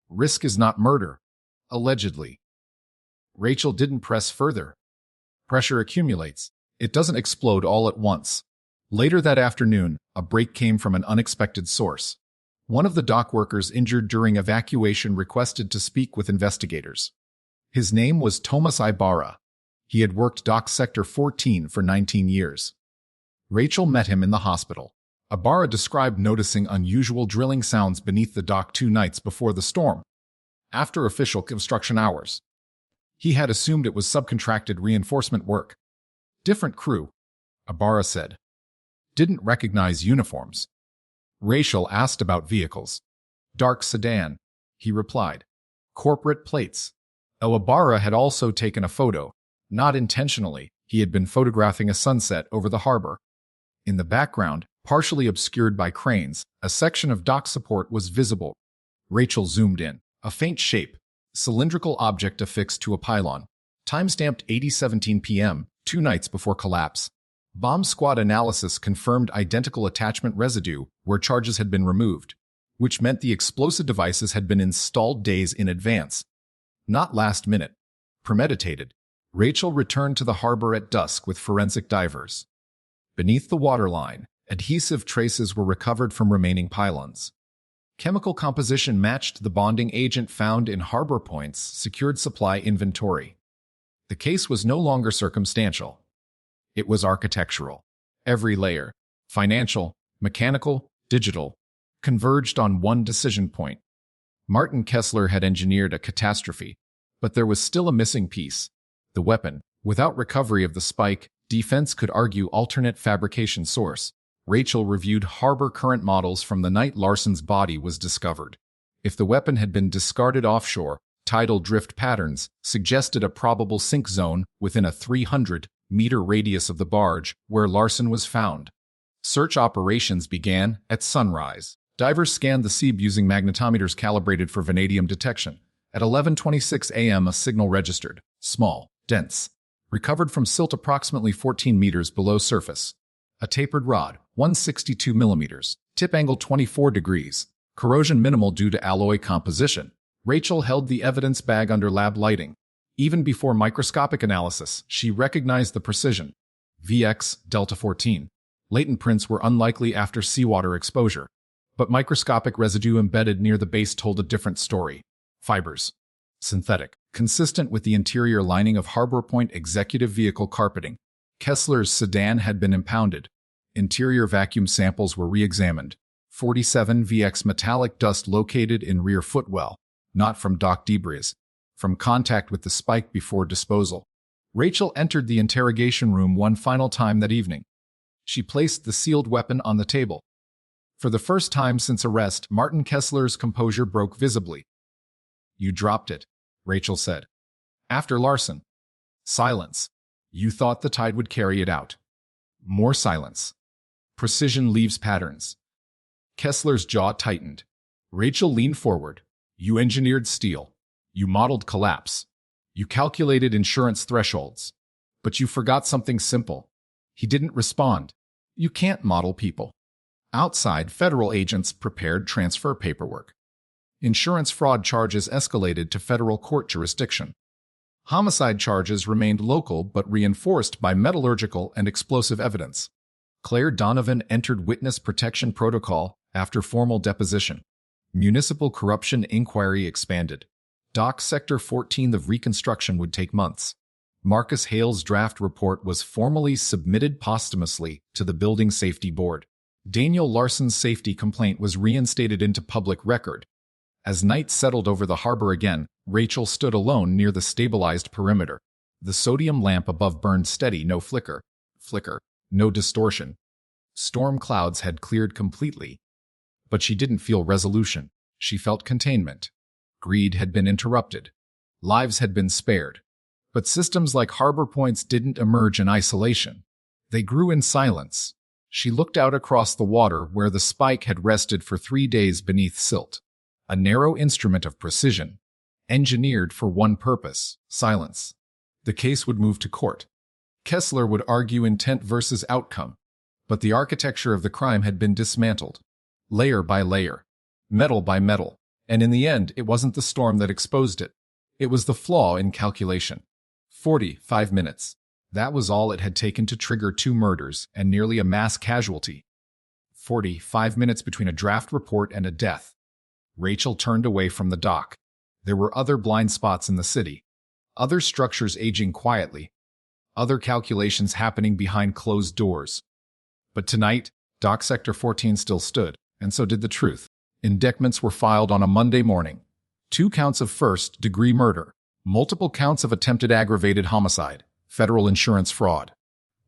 Risk is not murder, allegedly. Rachel didn't press further. Pressure accumulates. It doesn't explode all at once. Later that afternoon, a break came from an unexpected source. One of the dock workers injured during evacuation requested to speak with investigators. His name was Tomas Ibarra. He had worked Dock Sector 14 for 19 years. Rachel met him in the hospital. Ibarra described noticing unusual drilling sounds beneath the dock 2 nights before the storm, after official construction hours. He had assumed it was subcontracted reinforcement work. Different crew, Ibarra said. Didn't recognize uniforms. Rachel asked about vehicles. Dark sedan, he replied. Corporate plates. Ibarra had also taken a photo. Not intentionally, he had been photographing a sunset over the harbor. In the background, partially obscured by cranes, a section of dock support was visible. Rachel zoomed in. A faint shape, cylindrical object affixed to a pylon. Timestamped 8:17 p.m., 2 nights before collapse. Bomb squad analysis confirmed identical attachment residue where charges had been removed, which meant the explosive devices had been installed days in advance. Not last minute. Premeditated. Rachel returned to the harbor at dusk with forensic divers. Beneath the waterline, adhesive traces were recovered from remaining pylons. Chemical composition matched the bonding agent found in Harbor Point's secured supply inventory. The case was no longer circumstantial. It was architectural. Every layer, financial, mechanical, digital, converged on one decision point. Martin Kessler had engineered a catastrophe, but there was still a missing piece. The weapon. Without recovery of the spike, defense could argue alternate fabrication source. Rachel reviewed harbor current models from the night Larson's body was discovered. If the weapon had been discarded offshore, tidal drift patterns suggested a probable sink zone within a 300-meter radius of the barge where Larson was found. Search operations began at sunrise. Divers scanned the sea using magnetometers calibrated for vanadium detection. At 11:26 a.m. a signal registered, small, dense, recovered from silt approximately 14 meters below surface. A tapered rod, 162 millimeters, tip angle 24 degrees, corrosion minimal due to alloy composition. Rachel held the evidence bag under lab lighting. Even before microscopic analysis, she recognized the precision. VX Delta 14. Latent prints were unlikely after seawater exposure, but microscopic residue embedded near the base told a different story. Fibers. Synthetic. Consistent with the interior lining of Harbor Point executive vehicle carpeting. Kessler's sedan had been impounded. Interior vacuum samples were re-examined. 47 VX metallic dust located in rear footwell, not from dock debris, from contact with the spike before disposal. Rachel entered the interrogation room one final time that evening. She placed the sealed weapon on the table. For the first time since arrest, Martin Kessler's composure broke visibly. "You dropped it," Rachel said. "After Larson." Silence. "You thought the tide would carry it out." More silence. "Precision leaves patterns." Kessler's jaw tightened. Rachel leaned forward. "You engineered steel. You modeled collapse. You calculated insurance thresholds. But you forgot something simple." He didn't respond. "You can't model people." Outside, federal agents prepared transfer paperwork. Insurance fraud charges escalated to federal court jurisdiction. Homicide charges remained local but reinforced by metallurgical and explosive evidence. Claire Donovan entered witness protection protocol after formal deposition. Municipal corruption inquiry expanded. Dock Sector 14 of reconstruction would take months. Marcus Hale's draft report was formally submitted posthumously to the Building Safety Board. Daniel Larson's safety complaint was reinstated into public record. As night settled over the harbor again, Rachel stood alone near the stabilized perimeter. The sodium lamp above burned steady, no flicker, no distortion. Storm clouds had cleared completely. But she didn't feel resolution. She felt containment. Greed had been interrupted. Lives had been spared. But systems like Harbor Point's didn't emerge in isolation. They grew in silence. She looked out across the water where the spike had rested for 3 days beneath silt. A narrow instrument of precision, engineered for one purpose: silence. The case would move to court. Kessler would argue intent versus outcome. But the architecture of the crime had been dismantled. Layer by layer. Metal by metal. And in the end, it wasn't the storm that exposed it. It was the flaw in calculation. 45 minutes. That was all it had taken to trigger 2 murders and nearly a mass casualty. 45 minutes between a draft report and a death. Rachel turned away from the dock. There were other blind spots in the city. Other structures aging quietly. Other calculations happening behind closed doors. But tonight, Dock Sector 14 still stood, and so did the truth. Indictments were filed on a Monday morning. 2 counts of first-degree murder. Multiple counts of attempted aggravated homicide. Federal insurance fraud.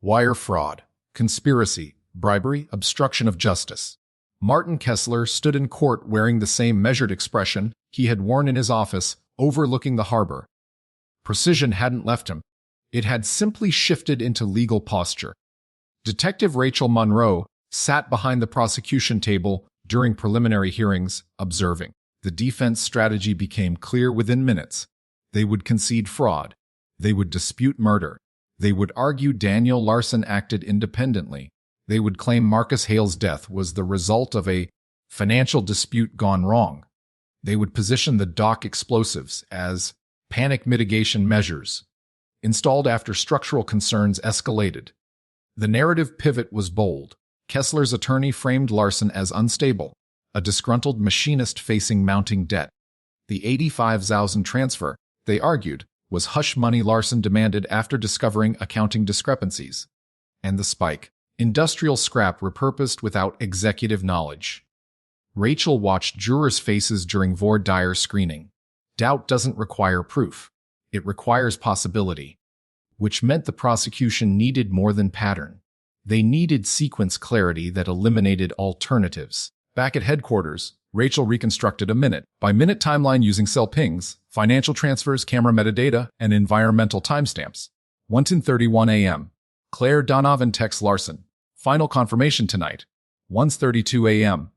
Wire fraud. Conspiracy. Bribery. Obstruction of justice. Martin Kessler stood in court wearing the same measured expression he had worn in his office, overlooking the harbor. Precision hadn't left him. It had simply shifted into legal posture. Detective Rachel Monroe sat behind the prosecution table during preliminary hearings, observing. The defense strategy became clear within minutes. They would concede fraud. They would dispute murder. They would argue Daniel Larson acted independently. They would claim Marcus Hale's death was the result of a financial dispute gone wrong. They would position the dock explosives as panic mitigation measures, installed after structural concerns escalated. The narrative pivot was bold. Kessler's attorney framed Larson as unstable, a disgruntled machinist facing mounting debt. The $85,000 transfer, they argued, was hush money Larson demanded after discovering accounting discrepancies. And the spike. Industrial scrap repurposed without executive knowledge. Rachel watched jurors' faces during voir dire screening. Doubt doesn't require proof. It requires possibility. Which meant the prosecution needed more than pattern. They needed sequence clarity that eliminated alternatives. Back at headquarters, Rachel reconstructed a minute-by-minute timeline using cell pings, financial transfers, camera metadata, and environmental timestamps. 1:31 a.m. Claire Donovan texts Larson. Final confirmation tonight. 1:32 a.m.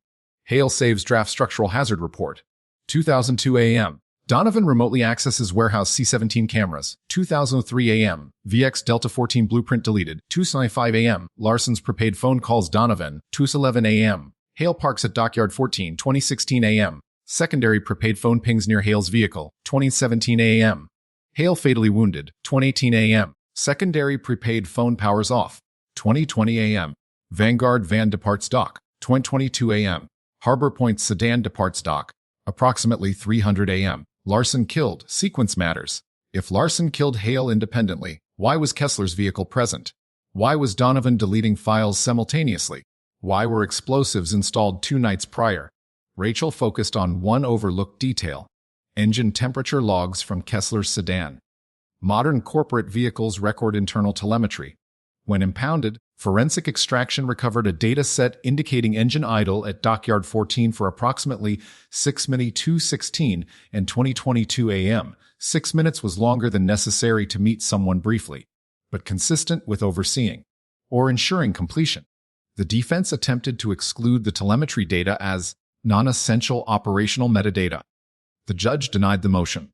Hale saves draft structural hazard report. 2002 a.m. Donovan remotely accesses warehouse C-17 cameras. 2003 a.m. VX Delta 14 blueprint deleted. 2:05 a.m. Larson's prepaid phone calls Donovan. 2:11 a.m. Hale parks at Dockyard 14. 2016 a.m. Secondary prepaid phone pings near Hale's vehicle. 2017 a.m. Hale fatally wounded. 2018 a.m. Secondary prepaid phone powers off. 2020 a.m. Vanguard van departs dock. 2022 a.m. Harbor Point sedan departs dock. Approximately 300 a.m. Larson killed. Sequence matters. If Larson killed Hale independently, why was Kessler's vehicle present? Why was Donovan deleting files simultaneously? Why were explosives installed 2 nights prior? Rachel focused on one overlooked detail: engine temperature logs from Kessler's sedan. Modern corporate vehicles record internal telemetry. When impounded, forensic extraction recovered a data set indicating engine idle at Dockyard 14 for approximately 6:2:16 and 20:22 a.m. 6 minutes was longer than necessary to meet someone briefly, but consistent with overseeing or ensuring completion. The defense attempted to exclude the telemetry data as non-essential operational metadata. The judge denied the motion.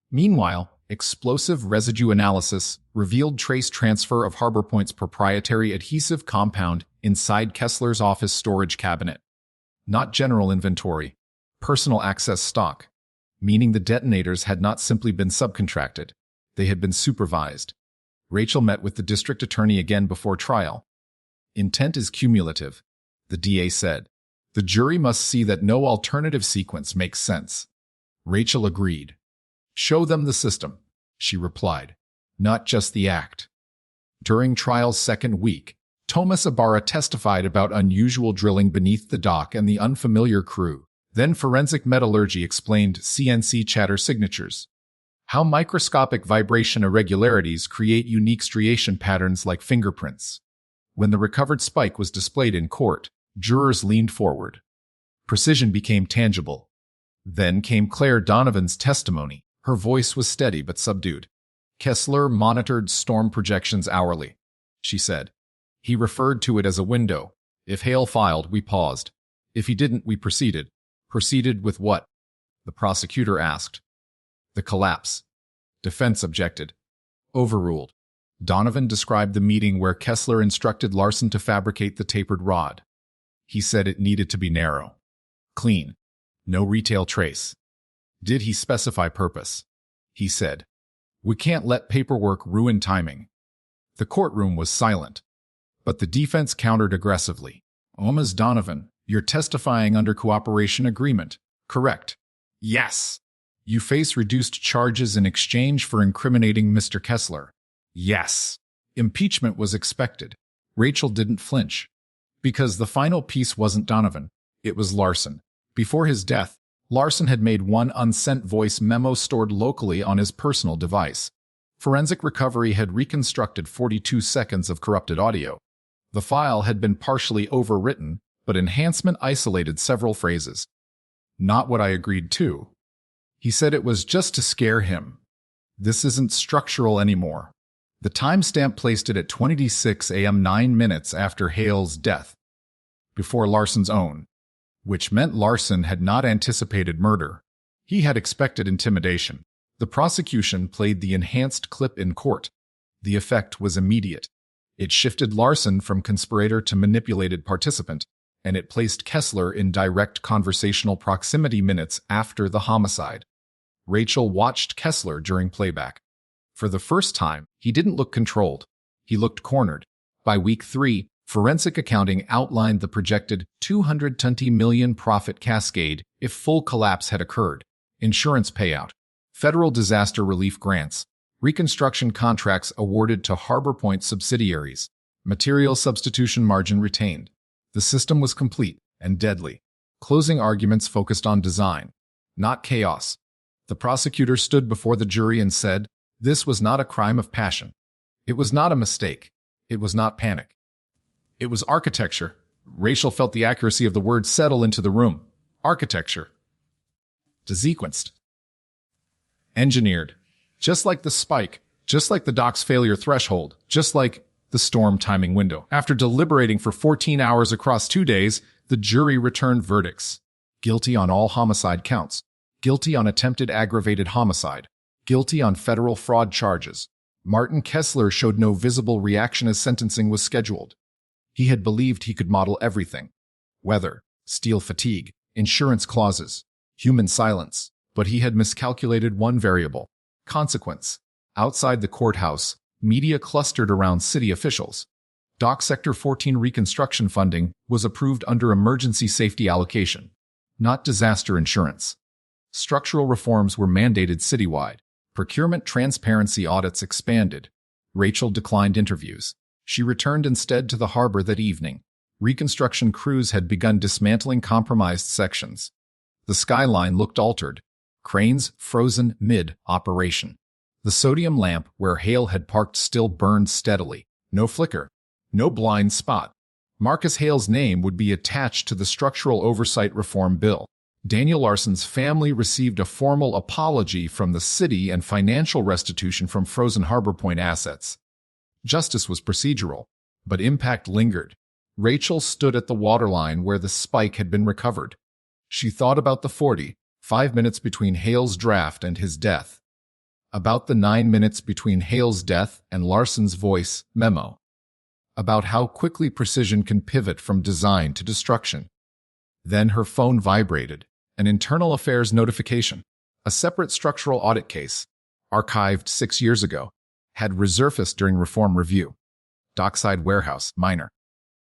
Meanwhile, explosive residue analysis revealed trace transfer of Harbor Point's proprietary adhesive compound inside Kessler's office storage cabinet. Not general inventory, personal access stock, meaning the detonators had not simply been subcontracted, they had been supervised. Rachel met with the district attorney again before trial. Intent is cumulative, the DA said. The jury must see that no alternative sequence makes sense. Rachel agreed. Show them the system, she replied, not just the act. During trial's second week, Thomas Ibarra testified about unusual drilling beneath the dock and the unfamiliar crew. Then forensic metallurgy explained CNC chatter signatures. How microscopic vibration irregularities create unique striation patterns like fingerprints. When the recovered spike was displayed in court, jurors leaned forward. Precision became tangible. Then came Claire Donovan's testimony. Her voice was steady but subdued. Kessler monitored storm projections hourly, she said. He referred to it as a window. If Hale filed, we paused. If he didn't, we proceeded. Proceeded with what? The prosecutor asked. The collapse. Defense objected. Overruled. Donovan described the meeting where Kessler instructed Larson to fabricate the tapered rod. He said it needed to be narrow. Clean. No retail trace. Did he specify purpose? He said, "We can't let paperwork ruin timing." The courtroom was silent, but the defense countered aggressively. Ms. Donovan, you're testifying under cooperation agreement, correct? Yes. You face reduced charges in exchange for incriminating Mr. Kessler. Yes. Impeachment was expected. Rachel didn't flinch. Because the final piece wasn't Donovan, it was Larson. Before his death, Larson had made one unsent voice memo stored locally on his personal device. Forensic recovery had reconstructed 42 seconds of corrupted audio. The file had been partially overwritten, but enhancement isolated several phrases. Not what I agreed to. He said it was just to scare him. This isn't structural anymore. The timestamp placed it at 20:06 a.m. 9 minutes after Hale's death, before Larson's own, which meant Larson had not anticipated murder. He had expected intimidation. The prosecution played the enhanced clip in court. The effect was immediate. It shifted Larson from conspirator to manipulated participant, and it placed Kessler in direct conversational proximity minutes after the homicide. Rachel watched Kessler during playback. For the first time, he didn't look controlled. He looked cornered. By week 3, forensic accounting outlined the projected $220 million profit cascade if full collapse had occurred. Insurance payout, federal disaster relief grants, reconstruction contracts awarded to Harbor Point subsidiaries, material substitution margin retained. The system was complete and deadly. Closing arguments focused on design, not chaos. The prosecutor stood before the jury and said, this was not a crime of passion. It was not a mistake. It was not panic. It was architecture. Rachel felt the accuracy of the word settle into the room. Architecture. Desequenced. Engineered. Just like the spike. Just like the dock's failure threshold. Just like the storm timing window. After deliberating for 14 hours across 2 days, the jury returned verdicts. Guilty on all homicide counts. Guilty on attempted aggravated homicide. Guilty on federal fraud charges. Martin Kessler showed no visible reaction as sentencing was scheduled. He had believed he could model everything. Weather, steel fatigue, insurance clauses, human silence. But he had miscalculated one variable. Consequence. Outside the courthouse, media clustered around city officials. Dock Sector 14 reconstruction funding was approved under emergency safety allocation, not disaster insurance. Structural reforms were mandated citywide. Procurement transparency audits expanded. Rachel declined interviews. She returned instead to the harbor that evening. Reconstruction crews had begun dismantling compromised sections. The skyline looked altered. Cranes frozen mid-operation. The sodium lamp where Hale had parked still burned steadily. No flicker. No blind spot. Marcus Hale's name would be attached to the Structural Oversight Reform Bill. Daniel Larson's family received a formal apology from the city and financial restitution from frozen Harbor Point assets. Justice was procedural, but impact lingered. Rachel stood at the waterline where the spike had been recovered. She thought about the 45 minutes between Hale's draft and his death. About the 9 minutes between Hale's death and Larson's voice memo. About how quickly precision can pivot from design to destruction. Then her phone vibrated. An internal affairs notification. A separate structural audit case, archived 6 years ago, had resurfaced during reform review. Dockside warehouse, minor.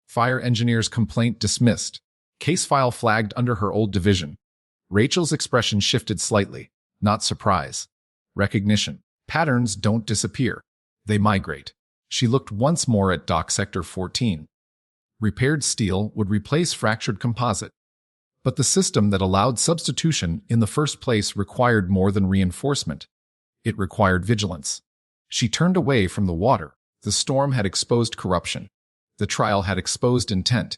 Fire engineer's complaint dismissed. Case file flagged under her old division. Rachel's expression shifted slightly. Not surprise. Recognition. Patterns don't disappear. They migrate. She looked once more at Dock Sector 14. Repaired steel would replace fractured composite. But the system that allowed substitution in the first place required more than reinforcement. It required vigilance. She turned away from the water. The storm had exposed corruption. The trial had exposed intent.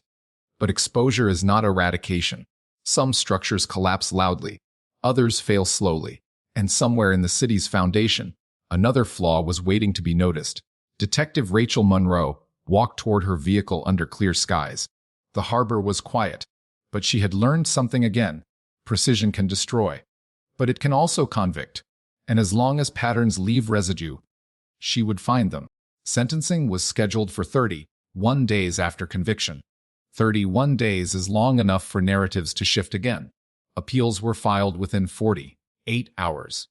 But exposure is not eradication. Some structures collapse loudly. Others fail slowly. And somewhere in the city's foundation, another flaw was waiting to be noticed. Detective Rachel Monroe walked toward her vehicle under clear skies. The harbor was quiet. But she had learned something again. Precision can destroy. But it can also convict. And as long as patterns leave residue, she would find them. Sentencing was scheduled for 31 days after conviction. 31 days is long enough for narratives to shift again. Appeals were filed within 48 hours.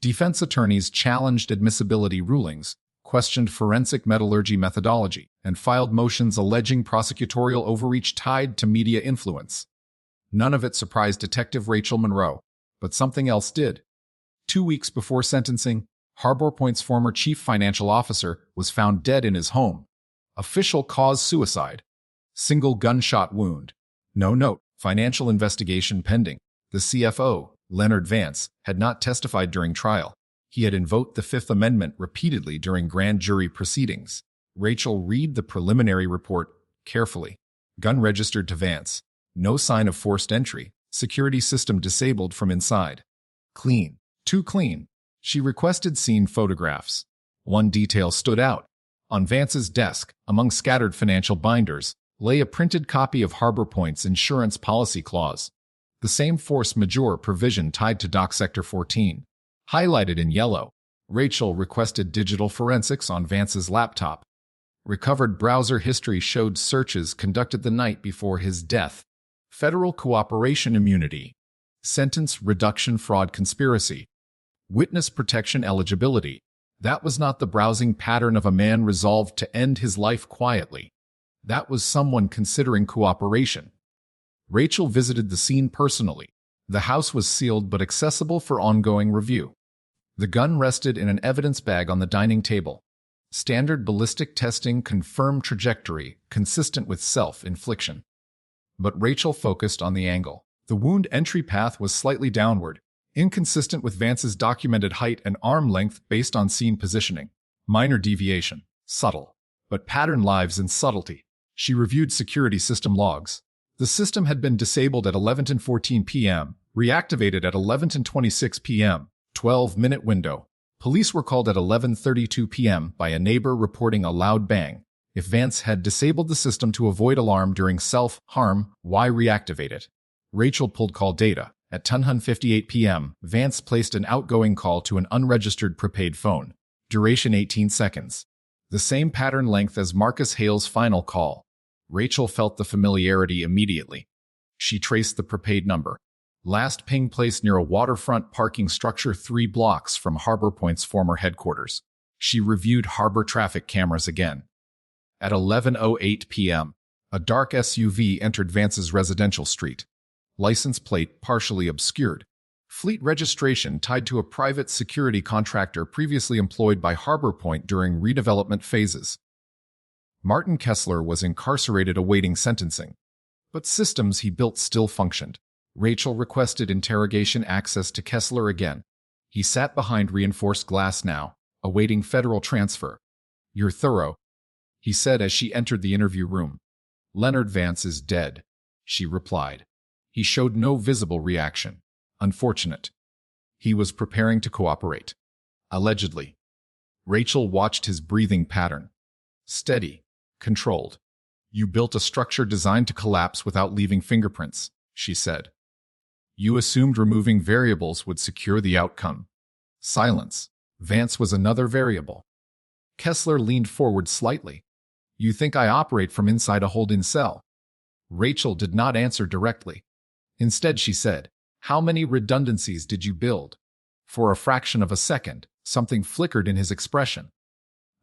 Defense attorneys challenged admissibility rulings, questioned forensic metallurgy methodology, and filed motions alleging prosecutorial overreach tied to media influence. None of it surprised Detective Rachel Monroe, but something else did. 2 weeks before sentencing, Harbor Point's former chief financial officer was found dead in his home. Official cause suicide. Single gunshot wound. No note. Financial investigation pending. The CFO, Leonard Vance, had not testified during trial. He had invoked the Fifth Amendment repeatedly during grand jury proceedings. Rachel read the preliminary report carefully. Gun registered to Vance. No sign of forced entry. Security system disabled from inside. Clean. Too clean. She requested scene photographs. One detail stood out. On Vance's desk, among scattered financial binders, lay a printed copy of Harbor Point's insurance policy clause. The same force majeure provision tied to Dock Sector 14. Highlighted in yellow, Rachel requested digital forensics on Vance's laptop. Recovered browser history showed searches conducted the night before his death. Federal cooperation immunity. Sentence reduction fraud conspiracy. Witness protection eligibility. That was not the browsing pattern of a man resolved to end his life quietly. That was someone considering cooperation. Rachel visited the scene personally. The house was sealed but accessible for ongoing review. The gun rested in an evidence bag on the dining table. Standard ballistic testing confirmed trajectory consistent with self-infliction. But Rachel focused on the angle. The wound entry path was slightly downward, inconsistent with Vance's documented height and arm length based on scene positioning. Minor deviation. Subtle. But pattern lives in subtlety. She reviewed security system logs. The system had been disabled at 11:14 p.m., reactivated at 11:26 p.m., 12-minute window. Police were called at 11:32 p.m. by a neighbor reporting a loud bang. If Vance had disabled the system to avoid alarm during self-harm, why reactivate it? Rachel pulled call data. At 10:58 p.m., Vance placed an outgoing call to an unregistered prepaid phone. Duration 18 seconds. The same pattern length as Marcus Hale's final call. Rachel felt the familiarity immediately. She traced the prepaid number. Last ping placed near a waterfront parking structure 3 blocks from Harbor Point's former headquarters. She reviewed harbor traffic cameras again. At 11:08 p.m., a dark SUV entered Vance's residential street. License plate partially obscured. Fleet registration tied to a private security contractor previously employed by Harbor Point during redevelopment phases. Martin Kessler was incarcerated awaiting sentencing, but systems he built still functioned. Rachel requested interrogation access to Kessler again. He sat behind reinforced glass now, awaiting federal transfer. "You're thorough," he said as she entered the interview room. "Leonard Vance is dead," she replied. He showed no visible reaction. Unfortunate. He was preparing to cooperate. Allegedly. Rachel watched his breathing pattern. Steady, controlled. "You built a structure designed to collapse without leaving fingerprints," she said. "You assumed removing variables would secure the outcome." Silence. Vance was another variable. Kessler leaned forward slightly. "You think I operate from inside a hold-in cell?" Rachel did not answer directly. Instead, she said, "How many redundancies did you build?" For a fraction of a second, something flickered in his expression.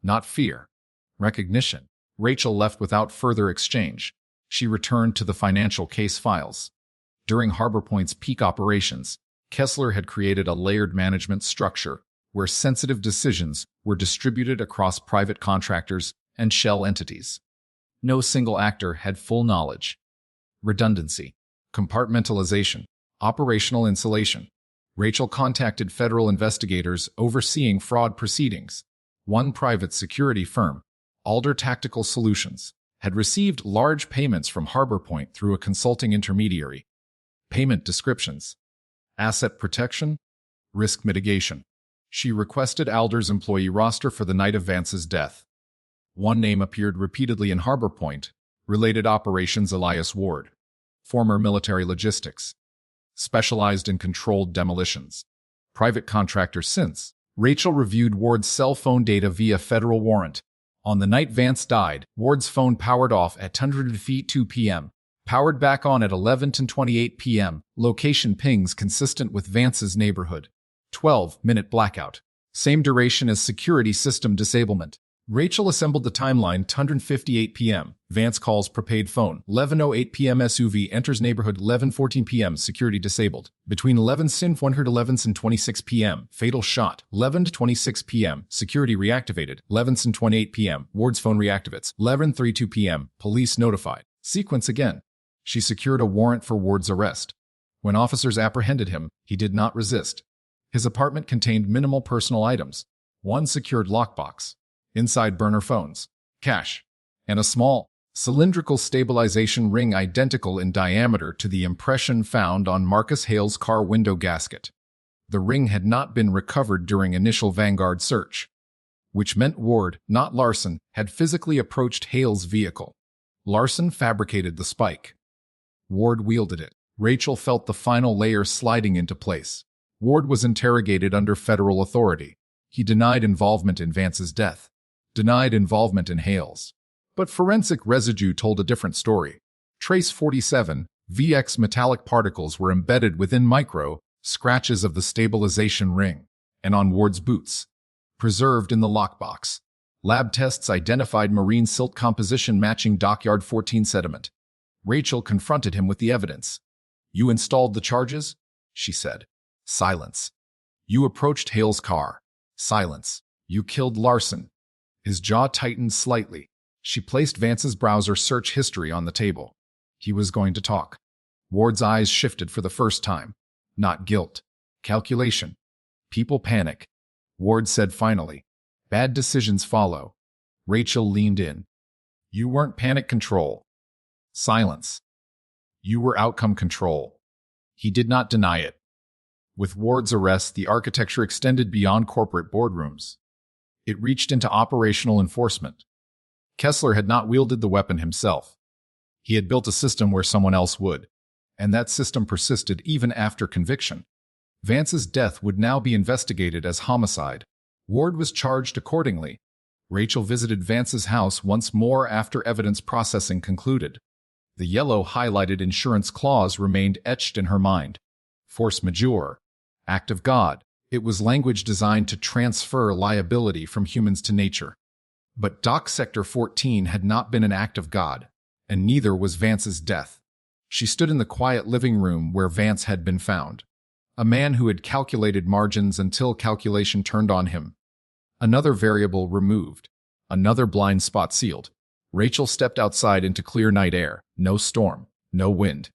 Not fear. Recognition. Rachel left without further exchange. She returned to the financial case files. During Harbor Point's peak operations, Kessler had created a layered management structure where sensitive decisions were distributed across private contractors and shell entities. No single actor had full knowledge. Redundancy. Compartmentalization. Operational insulation. Rachel contacted federal investigators overseeing fraud proceedings. One private security firm, Alder Tactical Solutions, had received large payments from Harbor Point through a consulting intermediary. Payment descriptions. Asset protection. Risk mitigation. She requested Alder's employee roster for the night of Vance's death. One name appeared repeatedly in Harbor Point: Related Operations Elias Ward. Former military logistics. Specialized in controlled demolitions. Private contractor since. Rachel reviewed Ward's cell phone data via federal warrant. On the night Vance died, Ward's phone powered off at 10:02 p.m., powered back on at 11:28 p.m., location pings consistent with Vance's neighborhood. 12-minute blackout. Same duration as security system disablement. Rachel assembled the timeline. 10:58 p.m. Vance calls prepaid phone. 11:08 p.m. SUV enters neighborhood. 11:14 p.m. Security disabled. Between 11:11 and 26 p.m. Fatal shot. 11:26 p.m. Security reactivated. 11:28 p.m. Ward's phone reactivates. 11:32 p.m. Police notified. Sequence again. She secured a warrant for Ward's arrest. When officers apprehended him, he did not resist. His apartment contained minimal personal items. One secured lockbox. Inside burner phones, cash, and a small, cylindrical stabilization ring identical in diameter to the impression found on Marcus Hale's car window gasket. The ring had not been recovered during initial Vanguard search, which meant Ward, not Larson, had physically approached Hale's vehicle. Larson fabricated the spike. Ward wielded it. Rachel felt the final layer sliding into place. Ward was interrogated under federal authority. He denied involvement in Vance's death. Denied involvement in Hale's. But forensic residue told a different story. Trace 47, VX metallic particles were embedded within scratches of the stabilization ring, and on Ward's boots. Preserved in the lockbox. Lab tests identified marine silt composition matching Dockyard 14 sediment. Rachel confronted him with the evidence. "You installed the charges?" she said. Silence. "You approached Hale's car?" Silence. "You killed Larson?" His jaw tightened slightly. She placed Vance's browser search history on the table. He was going to talk. Ward's eyes shifted for the first time. Not guilt. Calculation. "People panic," Ward said finally. "Bad decisions follow." Rachel leaned in. "You weren't panic control." Silence. "You were outcome control." He did not deny it. With Ward's arrest, the architecture extended beyond corporate boardrooms. It reached into operational enforcement. Kessler had not wielded the weapon himself. He had built a system where someone else would, and that system persisted even after conviction. Vance's death would now be investigated as homicide. Ward was charged accordingly. Rachel visited Vance's house once more after evidence processing concluded. The yellow highlighted insurance clause remained etched in her mind. Force majeure. Act of God. It was language designed to transfer liability from humans to nature. But Dock Sector 14 had not been an act of God, and neither was Vance's death. She stood in the quiet living room where Vance had been found. A man who had calculated margins until calculation turned on him. Another variable removed. Another blind spot sealed. Rachel stepped outside into clear night air. No storm. No wind.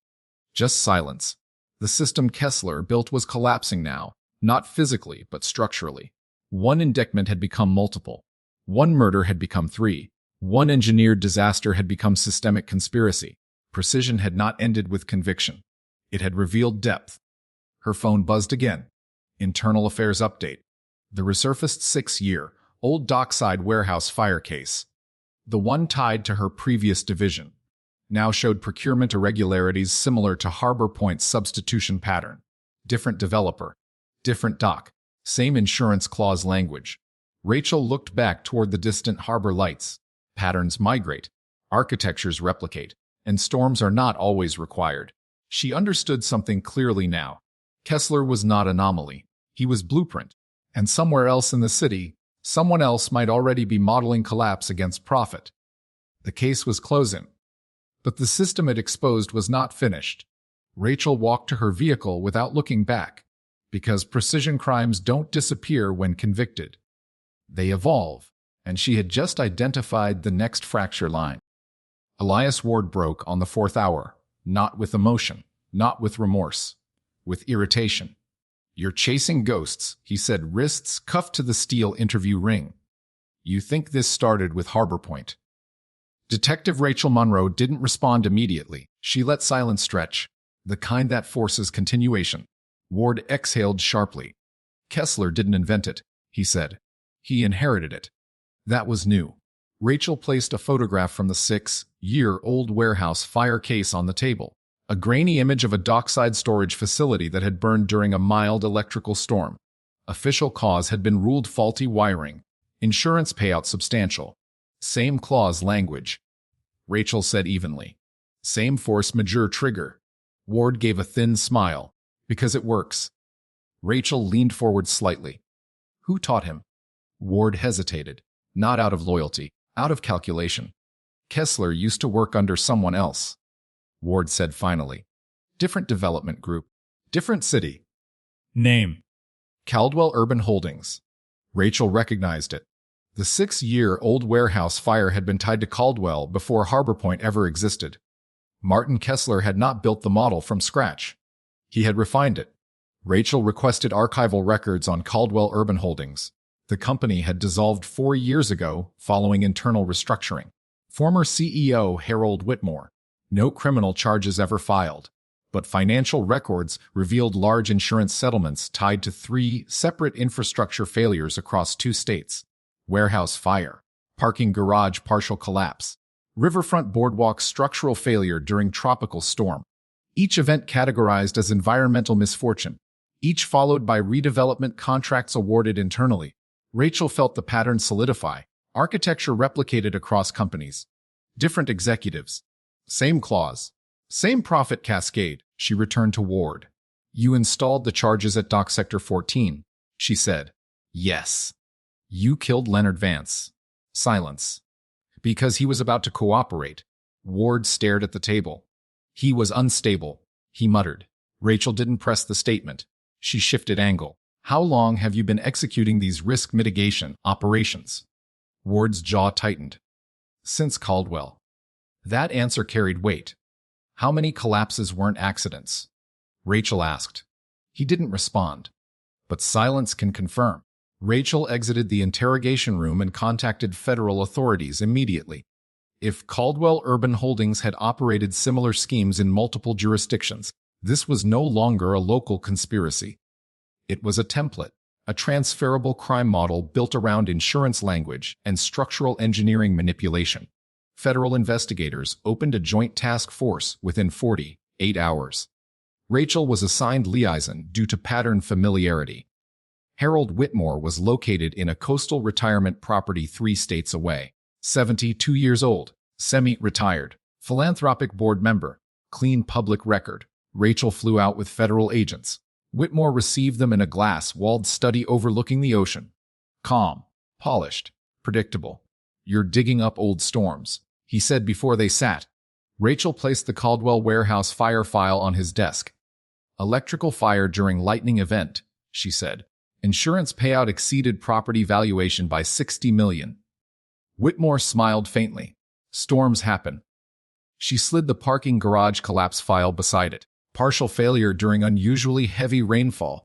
Just silence. The system Kessler built was collapsing now, not physically, but structurally. One indictment had become multiple. One murder had become 3. One engineered disaster had become systemic conspiracy. Precision had not ended with conviction. It had revealed depth. Her phone buzzed again. Internal Affairs update. The resurfaced 6-year-old dockside warehouse fire case, the one tied to her previous division, now showed procurement irregularities similar to Harbor Point's substitution pattern. Different developer, different dock, same insurance clause language. Rachel looked back toward the distant harbor lights. Patterns migrate, architectures replicate, and storms are not always required. She understood something clearly now. Kessler was not anomaly. He was blueprint. And somewhere else in the city, someone else might already be modeling collapse against profit. The case was closing. But the system it exposed was not finished. Rachel walked to her vehicle without looking back, because precision crimes don't disappear when convicted. They evolve, and she had just identified the next fracture line. Elias Ward broke on the 4th hour, not with emotion, not with remorse, with irritation. "You're chasing ghosts," he said, wrists cuffed to the steel interview ring. "You think this started with Harbor Point?" Detective Rachel Monroe didn't respond immediately. She let silence stretch, the kind that forces continuation. Ward exhaled sharply. "Kessler didn't invent it," he said. "He inherited it." That was new. Rachel placed a photograph from the 6-year-old warehouse fire case on the table. A grainy image of a dockside storage facility that had burned during a mild electrical storm. Official cause had been ruled faulty wiring. Insurance payout substantial. Same clause language. Rachel said evenly. Same force majeure trigger. Ward gave a thin smile. "Because it works." Rachel leaned forward slightly. "Who taught him?" Ward hesitated. "Not out of loyalty, out of calculation. Kessler used to work under someone else." Ward said finally. "Different development group. Different city." Name. Caldwell Urban Holdings. Rachel recognized it. The 6-year-old warehouse fire had been tied to Caldwell before Harbor Point ever existed. Martin Kessler had not built the model from scratch. He had refined it. Rachel requested archival records on Caldwell Urban Holdings. The company had dissolved 4 years ago following internal restructuring. Former CEO Harold Whitmore. No criminal charges ever filed. But financial records revealed large insurance settlements tied to 3 separate infrastructure failures across 2 states. Warehouse fire, parking garage partial collapse, riverfront boardwalk structural failure during tropical storm. Each event categorized as environmental misfortune, each followed by redevelopment contracts awarded internally. Rachel felt the pattern solidify, architecture replicated across companies. Different executives. Same clause. Same profit cascade. She returned to Ward. "You installed the charges at Dock Sector 14, she said. "Yes." "You killed Leonard Vance." Silence. "Because he was about to cooperate." Ward stared at the table. "He was unstable," he muttered. Rachel didn't press the statement. She shifted angle. "How long have you been executing these risk mitigation operations?" Ward's jaw tightened. "Since Caldwell." That answer carried weight. "How many collapses weren't accidents?" Rachel asked. He didn't respond. But silence can confirm. Rachel exited the interrogation room and contacted federal authorities immediately. If Caldwell Urban Holdings had operated similar schemes in multiple jurisdictions, this was no longer a local conspiracy. It was a template, a transferable crime model built around insurance language and structural engineering manipulation. Federal investigators opened a joint task force within 48 hours. Rachel was assigned liaison due to pattern familiarity. Harold Whitmore was located in a coastal retirement property 3 states away. 72 years old, semi-retired, philanthropic board member, clean public record. Rachel flew out with federal agents. Whitmore received them in a glass-walled study overlooking the ocean. Calm, polished, predictable. "You're digging up old storms," he said before they sat. Rachel placed the Caldwell warehouse fire file on his desk. Electrical fire during lightning event, she said. Insurance payout exceeded property valuation by $60 million. Whitmore smiled faintly. Storms happen. She slid the parking garage collapse file beside it. Partial failure during unusually heavy rainfall.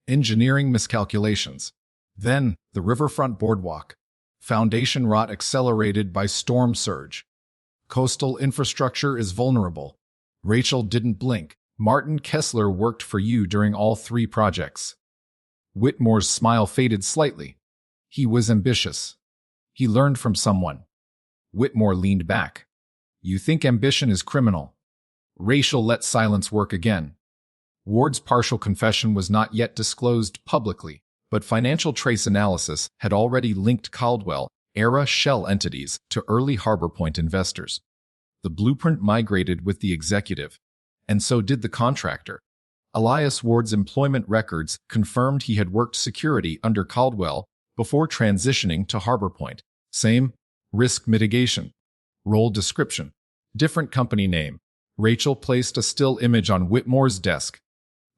Engineering miscalculations. Then, the riverfront boardwalk. Foundation rot accelerated by storm surge. Coastal infrastructure is vulnerable. Rachel didn't blink. Martin Kessler worked for you during all 3 projects. Whitmore's smile faded slightly. He was ambitious. He learned from someone. Whitmore leaned back. You think ambition is criminal? Rachel let silence work again. Ward's partial confession was not yet disclosed publicly, but financial trace analysis had already linked Caldwell-era shell entities to early Harbor Point investors. The blueprint migrated with the executive, and so did the contractor. Elias Ward's employment records confirmed he had worked security under Caldwell before transitioning to Harbor Point. Same risk mitigation. Role description. Different company name. Rachel placed a still image on Whitmore's desk.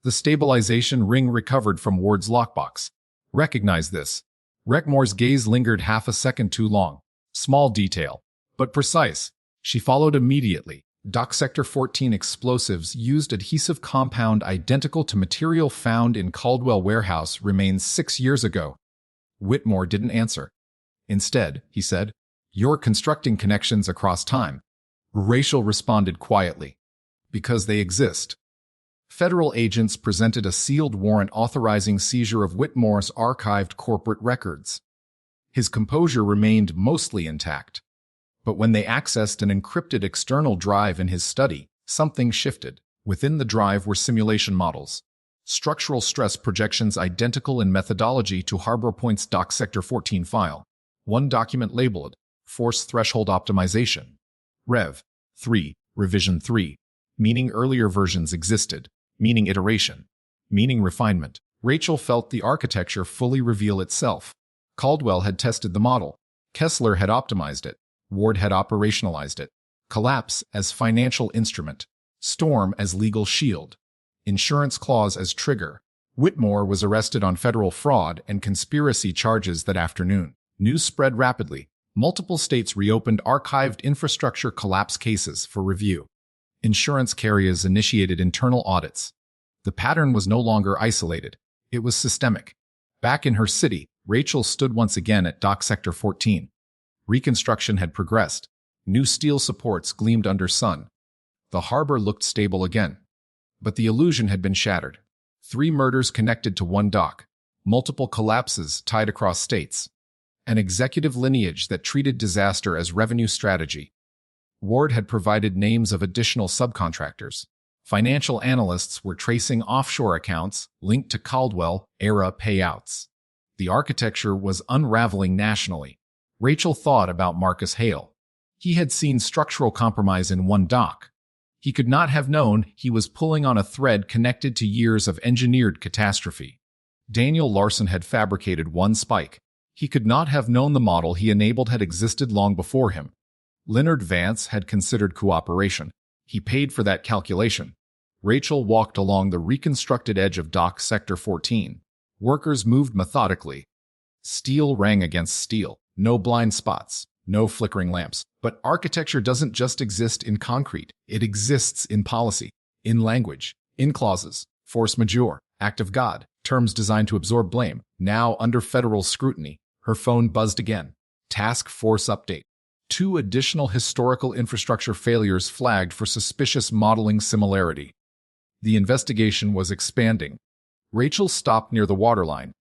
The stabilization ring recovered from Ward's lockbox. Recognize this. Whitmore's gaze lingered half a second too long. Small detail, but precise. She followed immediately. Dock Sector 14 explosives used adhesive compound identical to material found in Caldwell warehouse remains 6 years ago. Whitmore didn't answer. Instead, he said, "You're constructing connections across time." Rachel responded quietly. Because they exist. Federal agents presented a sealed warrant authorizing seizure of Whitmore's archived corporate records. His composure remained mostly intact. But when they accessed an encrypted external drive in his study, something shifted. Within the drive were simulation models. Structural stress projections identical in methodology to Harbor Point's Dock Sector 14 file. One document labeled, Force Threshold Optimization. Rev. 3, Revision 3. Meaning earlier versions existed. Meaning iteration. Meaning refinement. Rachel felt the architecture fully reveal itself. Caldwell had tested the model. Kessler had optimized it. Ward had operationalized it. Collapse as financial instrument. Storm as legal shield. Insurance clause as trigger. Whitmore was arrested on federal fraud and conspiracy charges that afternoon. News spread rapidly. Multiple states reopened archived infrastructure collapse cases for review. Insurance carriers initiated internal audits. The pattern was no longer isolated. It was systemic. Back in her city, Rachel stood once again at Dock Sector 14. Reconstruction had progressed. New steel supports gleamed under sun. The harbor looked stable again. But the illusion had been shattered. 3 murders connected to one dock. Multiple collapses tied across states. An executive lineage that treated disaster as revenue strategy. Ward had provided names of additional subcontractors. Financial analysts were tracing offshore accounts linked to Caldwell-era payouts. The architecture was unraveling nationally. Rachel thought about Marcus Hale. He had seen structural compromise in one dock. He could not have known he was pulling on a thread connected to years of engineered catastrophe. Daniel Larson had fabricated one spike. He could not have known the model he enabled had existed long before him. Leonard Vance had considered cooperation. He paid for that calculation. Rachel walked along the reconstructed edge of Dock Sector 14. Workers moved methodically. Steel rang against steel. No blind spots. No flickering lamps. But architecture doesn't just exist in concrete. It exists in policy, in language, in clauses, force majeure, act of God, terms designed to absorb blame. Now under federal scrutiny, her phone buzzed again. Task Force update. 2 additional historical infrastructure failures flagged for suspicious modeling similarity. The investigation was expanding. Rachel stopped near the waterline.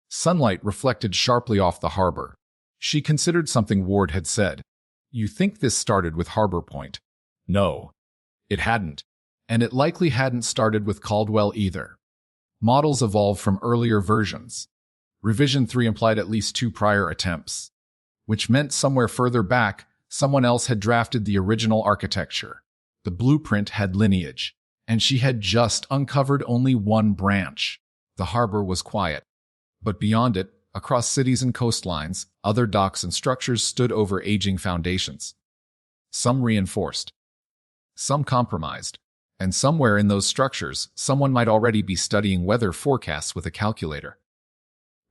Sunlight reflected sharply off the harbor. She considered something Ward had said. You think this started with Harbor Point? No. It hadn't. And it likely hadn't started with Caldwell either. Models evolved from earlier versions. Revision 3 implied at least 2 prior attempts, which meant somewhere further back, someone else had drafted the original architecture. The blueprint had lineage, and she had just uncovered only one branch. The harbor was quiet. But beyond it, across cities and coastlines, other docks and structures stood over aging foundations. Some reinforced. Some compromised. And somewhere in those structures, someone might already be studying weather forecasts with a calculator.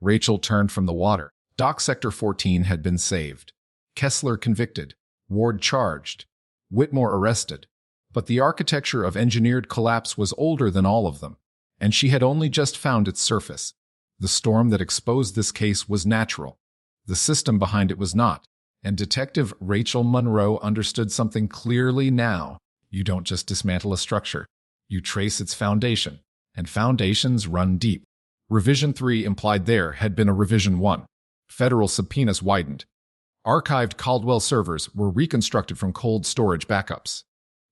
Rachel turned from the water. Dock Sector 14 had been saved. Kessler convicted. Ward charged. Whitmore arrested. But the architecture of engineered collapse was older than all of them, and she had only just found its surface. The storm that exposed this case was natural. The system behind it was not. And Detective Rachel Monroe understood something clearly now. You don't just dismantle a structure. You trace its foundation. And foundations run deep. Revision 3 implied there had been a Revision 1. Federal subpoenas widened. Archived Caldwell servers were reconstructed from cold storage backups.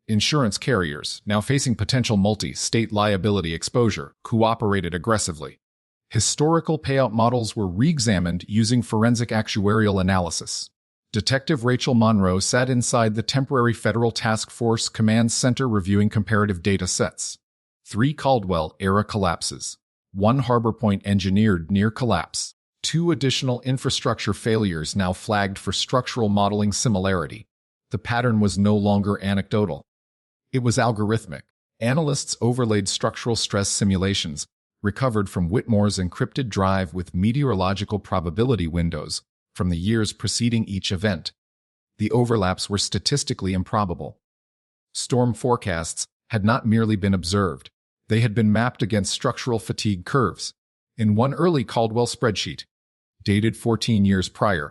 Insurance carriers, now facing potential multi-state liability exposure, cooperated aggressively. Historical payout models were re-examined using forensic actuarial analysis. Detective Rachel Monroe sat inside the temporary Federal Task Force Command Center reviewing comparative data sets. 3 Caldwell-era collapses. 1 Harbor Point engineered near collapse. 2 additional infrastructure failures now flagged for structural modeling similarity. The pattern was no longer anecdotal. It was algorithmic. Analysts overlaid structural stress simulations, recovered from Whitmore's encrypted drive with meteorological probability windows from the years preceding each event. The overlaps were statistically improbable. Storm forecasts had not merely been observed. They had been mapped against structural fatigue curves. In one early Caldwell spreadsheet, dated 14 years prior,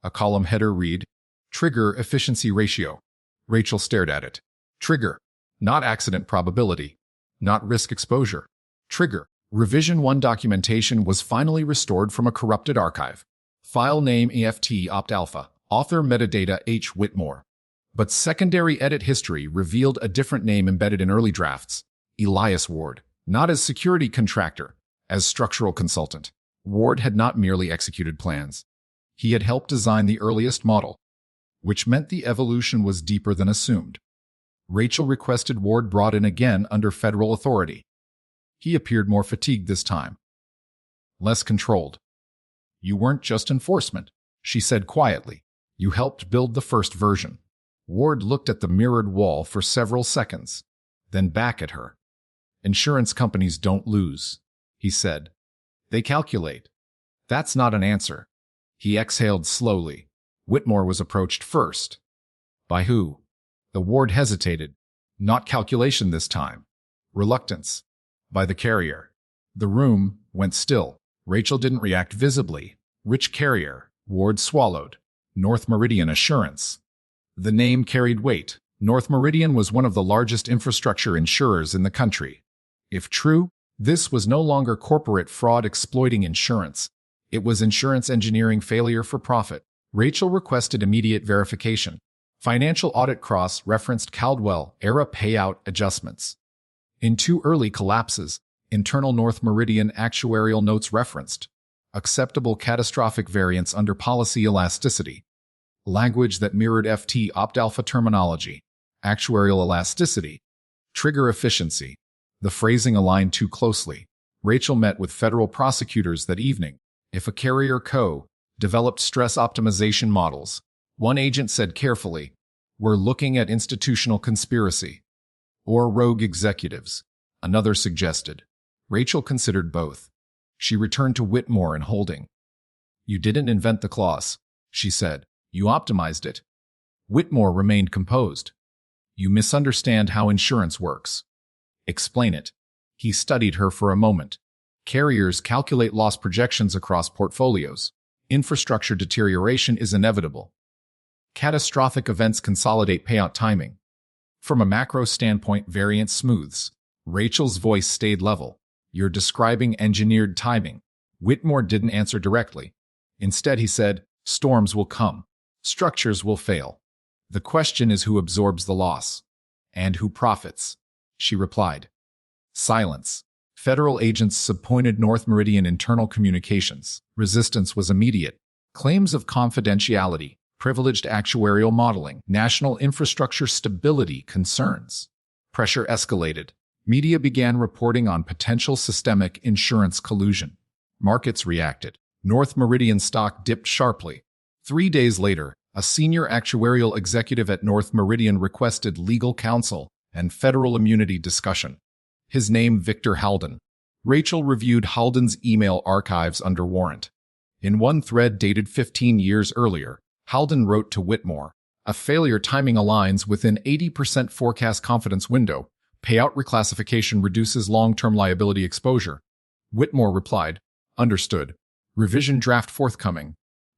a column header read, Trigger Efficiency Ratio. Rachel stared at it. Trigger. Not accident probability. Not risk exposure. Trigger. Revision 1 documentation was finally restored from a corrupted archive. File name EFT opt alpha. Author metadata H. Whitmore. But secondary edit history revealed a different name embedded in early drafts. Elias Ward. Not as security contractor, as structural consultant. Ward had not merely executed plans. He had helped design the earliest model, which meant the evolution was deeper than assumed. Rachel requested Ward brought in again under federal authority. He appeared more fatigued this time. Less controlled. You weren't just enforcement, she said quietly. You helped build the first version. Ward looked at the mirrored wall for several seconds, then back at her. Insurance companies don't lose, he said. They calculate. That's not an answer. He exhaled slowly. Whitmore was approached first. By who? The Ward hesitated. Not calculation this time. Reluctance. By the carrier. The room went still. Rachel didn't react visibly. Which carrier? Ward swallowed. North Meridian Assurance. The name carried weight. North Meridian was one of the largest infrastructure insurers in the country. If true, this was no longer corporate fraud exploiting insurance. It was insurance engineering failure for profit. Rachel requested immediate verification. Financial audit cross-referenced Caldwell-era payout adjustments. In 2 early collapses, internal North Meridian actuarial notes referenced acceptable catastrophic variance under policy elasticity. Language that mirrored FT opt-alpha terminology. Actuarial elasticity. Trigger efficiency. The phrasing aligned too closely. Rachel met with federal prosecutors that evening. If a carrier developed stress optimization models, one agent said carefully, we're looking at institutional conspiracy. Or rogue executives, another suggested. Rachel considered both. She returned to Whitmore and Holding. You didn't invent the clause, she said. You optimized it. Whitmore remained composed. You misunderstand how insurance works. Explain it. He studied her for a moment. Carriers calculate loss projections across portfolios. Infrastructure deterioration is inevitable. Catastrophic events consolidate payout timing. From a macro standpoint, variance smooths. Rachel's voice stayed level. You're describing engineered timing. Whitmore didn't answer directly. Instead, he said, storms will come. Structures will fail. The question is who absorbs the loss. And who profits. She replied. Silence. Federal agents subpoenaed North Meridian internal communications. Resistance was immediate. Claims of confidentiality, privileged actuarial modeling, national infrastructure stability concerns. Pressure escalated. Media began reporting on potential systemic insurance collusion. Markets reacted. North Meridian stock dipped sharply. 3 days later, a senior actuarial executive at North Meridian requested legal counsel and federal immunity discussion. His name Victor Halden. Rachel reviewed Halden's email archives under warrant. In one thread dated 15 years earlier, Halden wrote to Whitmore, "A failure timing aligns within 80% forecast confidence window. Payout reclassification reduces long-term liability exposure." Whitmore replied, "Understood. Revision draft forthcoming."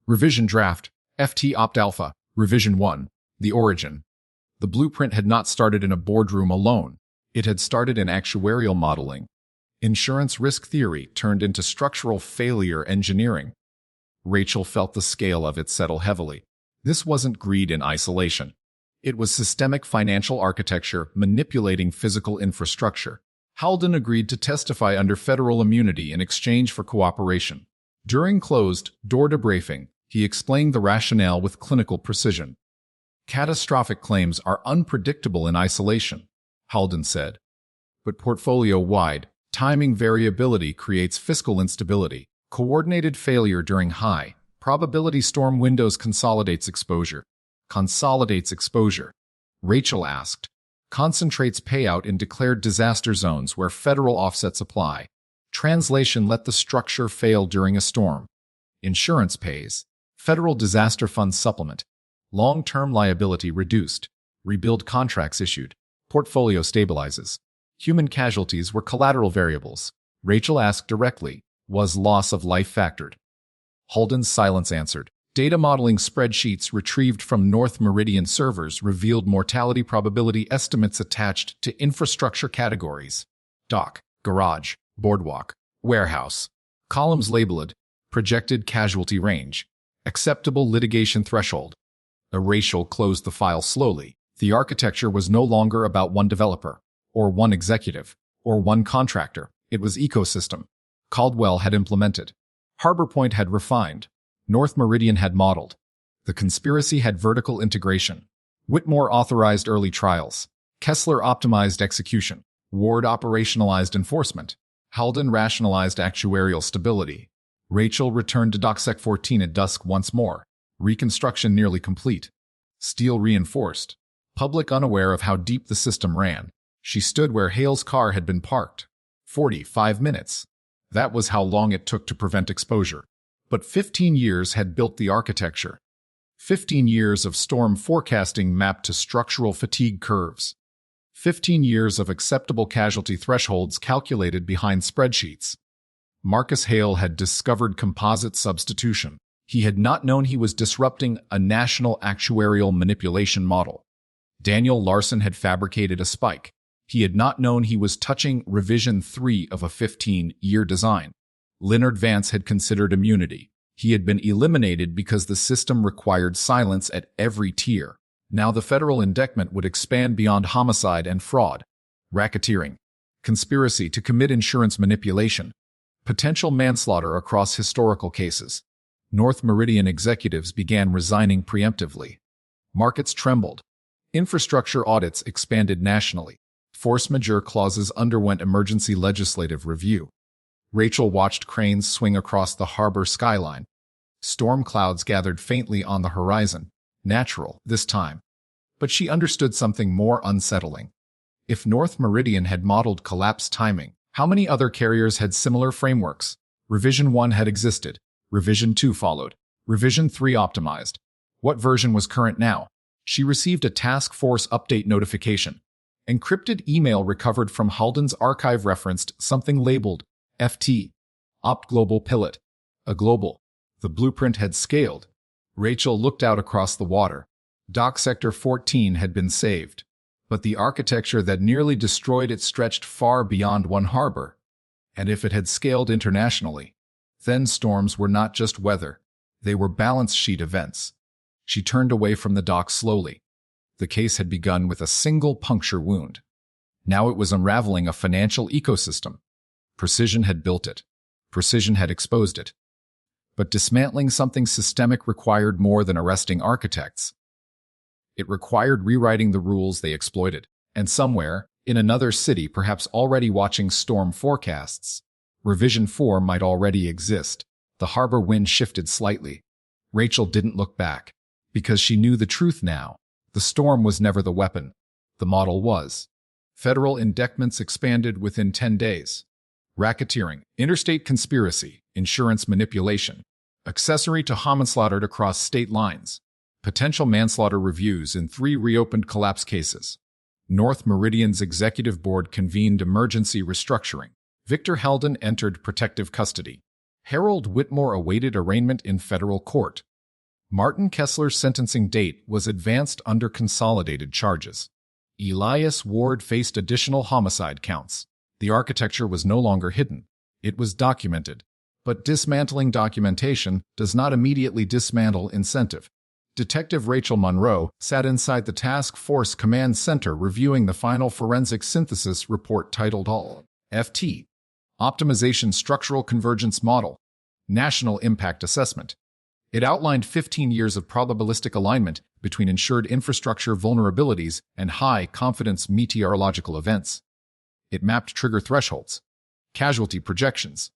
Revision draft, FT Opt Alpha, Revision 1, The Origin. The blueprint had not started in a boardroom alone. It had started in actuarial modeling. Insurance risk theory turned into structural failure engineering. Rachel felt the scale of it settle heavily. This wasn't greed in isolation. It was systemic financial architecture manipulating physical infrastructure. Halden agreed to testify under federal immunity in exchange for cooperation. During closed-door debriefing, he explained the rationale with clinical precision. "Catastrophic claims are unpredictable in isolation," Halden said. "But portfolio-wide, timing variability creates fiscal instability. Coordinated failure during high-probability storm windows consolidates exposure." Consolidates exposure, Rachel asked. "Concentrates payout in declared disaster zones where federal offsets apply." Translation: let the structure fail during a storm. Insurance pays. Federal Disaster Fund supplement. Long-term liability reduced. Rebuild contracts issued. Portfolio stabilizes. Human casualties were collateral variables. Rachel asked directly, "Was loss of life factored?" Halden's silence answered. Data modeling spreadsheets retrieved from North Meridian servers revealed mortality probability estimates attached to infrastructure categories: dock, garage, boardwalk, warehouse. Columns labeled projected casualty range, acceptable litigation threshold. Rachel closed the file slowly. The architecture was no longer about one developer, or one executive, or one contractor. It was ecosystem. Caldwell had implemented. Harbor Point had refined. North Meridian had modeled. The conspiracy had vertical integration. Whitmore authorized early trials. Kessler optimized execution. Ward operationalized enforcement. Halden rationalized actuarial stability. Rachel returned to DocSec 14 at dusk once more. Reconstruction nearly complete. Steel reinforced. Public unaware of how deep the system ran. She stood where Hale's car had been parked. 45 minutes. That was how long it took to prevent exposure. But 15 years had built the architecture. 15 years of storm forecasting mapped to structural fatigue curves. 15 years of acceptable casualty thresholds calculated behind spreadsheets. Marcus Hale had discovered composite substitution. He had not known he was disrupting a national actuarial manipulation model. Daniel Larson had fabricated a spike. He had not known he was touching revision 3 of a 15-year design. Leonard Vance had considered immunity. He had been eliminated because the system required silence at every tier. Now the federal indictment would expand beyond homicide and fraud, racketeering, conspiracy to commit insurance manipulation, potential manslaughter across historical cases. North Meridian executives began resigning preemptively. Markets trembled. Infrastructure audits expanded nationally. Force majeure clauses underwent emergency legislative review. Rachel watched cranes swing across the harbor skyline. Storm clouds gathered faintly on the horizon. Natural, this time. But she understood something more unsettling. If North Meridian had modeled collapse timing, how many other carriers had similar frameworks? Revision 1 had existed. Revision 2 followed. Revision 3 optimized. What version was current now? She received a task force update notification. Encrypted email recovered from Halden's archive referenced something labeled FT, Opt Global Pilot, a global. The blueprint had scaled. Rachel looked out across the water. Dock Sector 14 had been saved, but the architecture that nearly destroyed it stretched far beyond one harbor. And if it had scaled internationally, then storms were not just weather. They were balance sheet events. She turned away from the dock slowly. The case had begun with a single puncture wound. Now it was unraveling a financial ecosystem. Precision had built it. Precision had exposed it. But dismantling something systemic required more than arresting architects. It required rewriting the rules they exploited. And somewhere, in another city perhaps already watching storm forecasts, Revision 4 might already exist. The harbor wind shifted slightly. Rachel didn't look back, because she knew the truth now. The storm was never the weapon. The model was. Federal indictments expanded within 10 days. Racketeering, interstate conspiracy, insurance manipulation, accessory to homicide across state lines, potential manslaughter reviews in 3 reopened collapse cases. North Meridian's executive board convened emergency restructuring. Victor Heldon entered protective custody. Harold Whitmore awaited arraignment in federal court. Martin Kessler's sentencing date was advanced under consolidated charges. Elias Ward faced additional homicide counts. The architecture was no longer hidden. It was documented. But dismantling documentation does not immediately dismantle incentive. Detective Rachel Monroe sat inside the Task Force Command Center reviewing the final forensic synthesis report titled All FT Optimization Structural Convergence Model National Impact Assessment. It outlined 15 years of probabilistic alignment between insured infrastructure vulnerabilities and high-confidence meteorological events. It mapped trigger thresholds, casualty projections,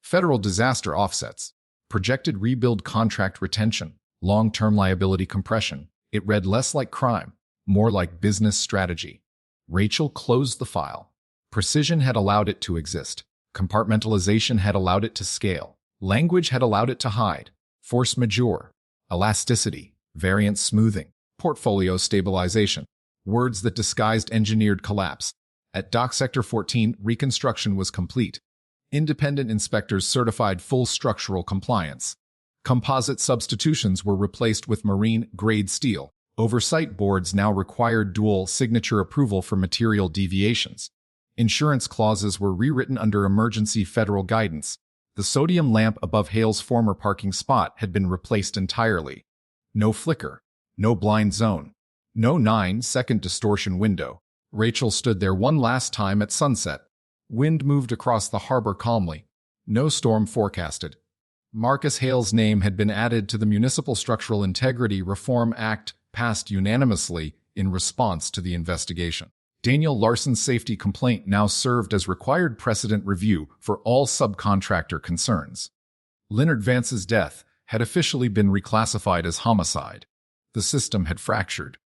federal disaster offsets, projected rebuild contract retention, long-term liability compression. It read less like crime, more like business strategy. Rachel closed the file. Precision had allowed it to exist. Compartmentalization had allowed it to scale. Language had allowed it to hide. Force majeure, elasticity, variance smoothing, portfolio stabilization, words that disguised engineered collapse. At Dock Sector 14, reconstruction was complete. Independent inspectors certified full structural compliance. Composite substitutions were replaced with marine-grade steel. Oversight boards now required dual signature approval for material deviations. Insurance clauses were rewritten under emergency federal guidance. The sodium lamp above Hale's former parking spot had been replaced entirely. No flicker, no blind zone, no 9-second distortion window. Rachel stood there one last time at sunset. Wind moved across the harbor calmly. No storm forecasted. Marcus Hale's name had been added to the Municipal Structural Integrity Reform Act, passed unanimously in response to the investigation. Daniel Larson's safety complaint now served as required precedent review for all subcontractor concerns. Leonard Vance's death had officially been reclassified as homicide. The system had fractured.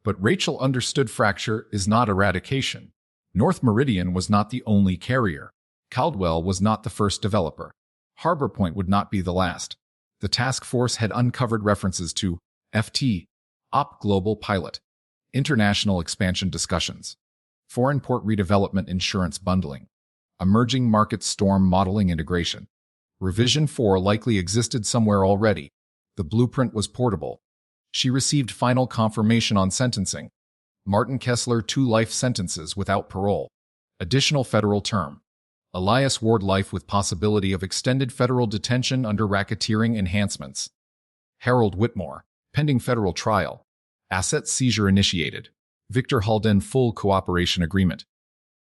But Rachel understood fracture is not eradication. North Meridian was not the only carrier. Caldwell was not the first developer. Harbor Point would not be the last. The task force had uncovered references to FT, OP Global Pilot, international expansion discussions, foreign port redevelopment insurance bundling, emerging market storm modeling integration. Revision 4 likely existed somewhere already. The blueprint was portable. She received final confirmation on sentencing. Martin Kessler 2 life sentences without parole. Additional federal term. Elias Ward life with possibility of extended federal detention under racketeering enhancements. Harold Whitmore, pending federal trial. Asset seizure initiated. Victor Heldon full cooperation agreement.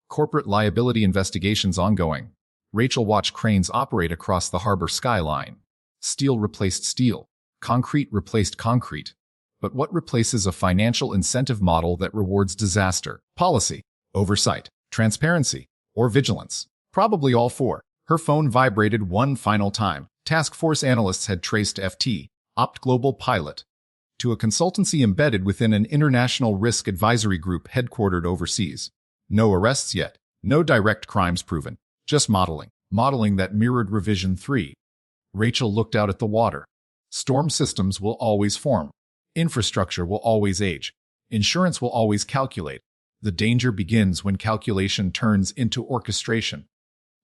Corporate liability investigations ongoing. Rachel watched cranes operate across the harbor skyline. Steel replaced steel. Concrete replaced concrete. But what replaces a financial incentive model that rewards disaster? Policy, oversight, transparency, or vigilance? Probably all 4. Her phone vibrated one final time. Task Force analysts had traced FT, OPT Global Pilot, to a consultancy embedded within an international risk advisory group headquartered overseas. No arrests yet, no direct crimes proven, just modeling. Modeling that mirrored Revision 3. Rachel looked out at the water. Storm systems will always form. Infrastructure will always age. Insurance will always calculate. The danger begins when calculation turns into orchestration.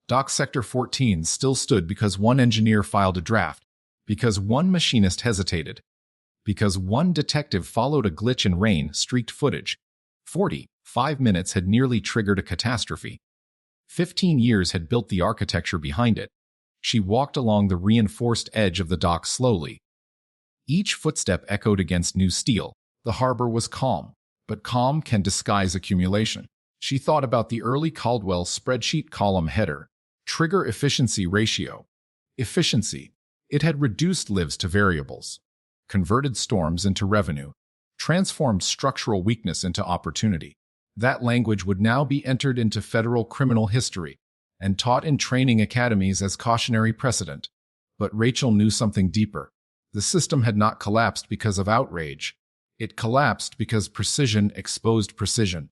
Dock Sector 14 still stood because one engineer filed a draft, because one machinist hesitated, because one detective followed a glitch in rain-streaked footage. 45 minutes had nearly triggered a catastrophe. 15 years had built the architecture behind it. She walked along the reinforced edge of the dock slowly. Each footstep echoed against new steel. The harbor was calm, but calm can disguise accumulation. She thought about the early Caldwell spreadsheet column header. Trigger efficiency ratio. Efficiency. It had reduced lives to variables, converted storms into revenue, transformed structural weakness into opportunity. That language would now be entered into federal criminal history and taught in training academies as cautionary precedent. But Rachel knew something deeper. The system had not collapsed because of outrage. It collapsed because precision exposed precision.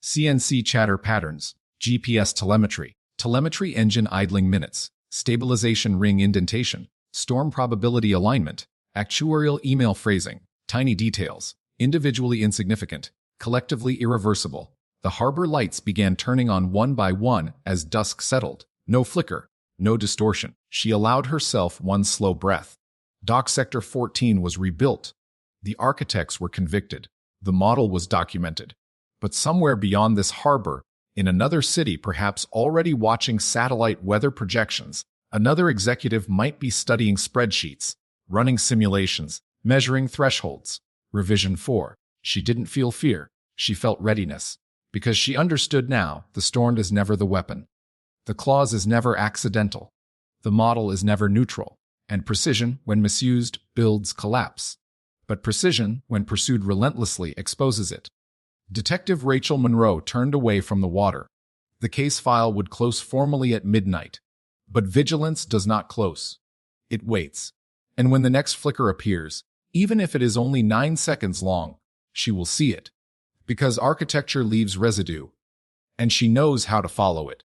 CNC chatter patterns, GPS telemetry, telemetry engine idling minutes, stabilization ring indentation, storm probability alignment, actuarial email phrasing, tiny details, individually insignificant, collectively irreversible. The harbor lights began turning on one by one as dusk settled. No flicker, no distortion. She allowed herself one slow breath. Dock Sector 14 was rebuilt. The architects were convicted. The model was documented. But somewhere beyond this harbor, in another city perhaps already watching satellite weather projections, another executive might be studying spreadsheets, running simulations, measuring thresholds. Revision 4. She didn't feel fear. She felt readiness. Because she understood now, the storm is never the weapon. The clause is never accidental. The model is never neutral. And precision, when misused, builds collapse. But precision, when pursued relentlessly, exposes it. Detective Rachel Monroe turned away from the water. The case file would close formally at midnight. But vigilance does not close. It waits. And when the next flicker appears, even if it is only 9 seconds long, she will see it. Because architecture leaves residue. And she knows how to follow it.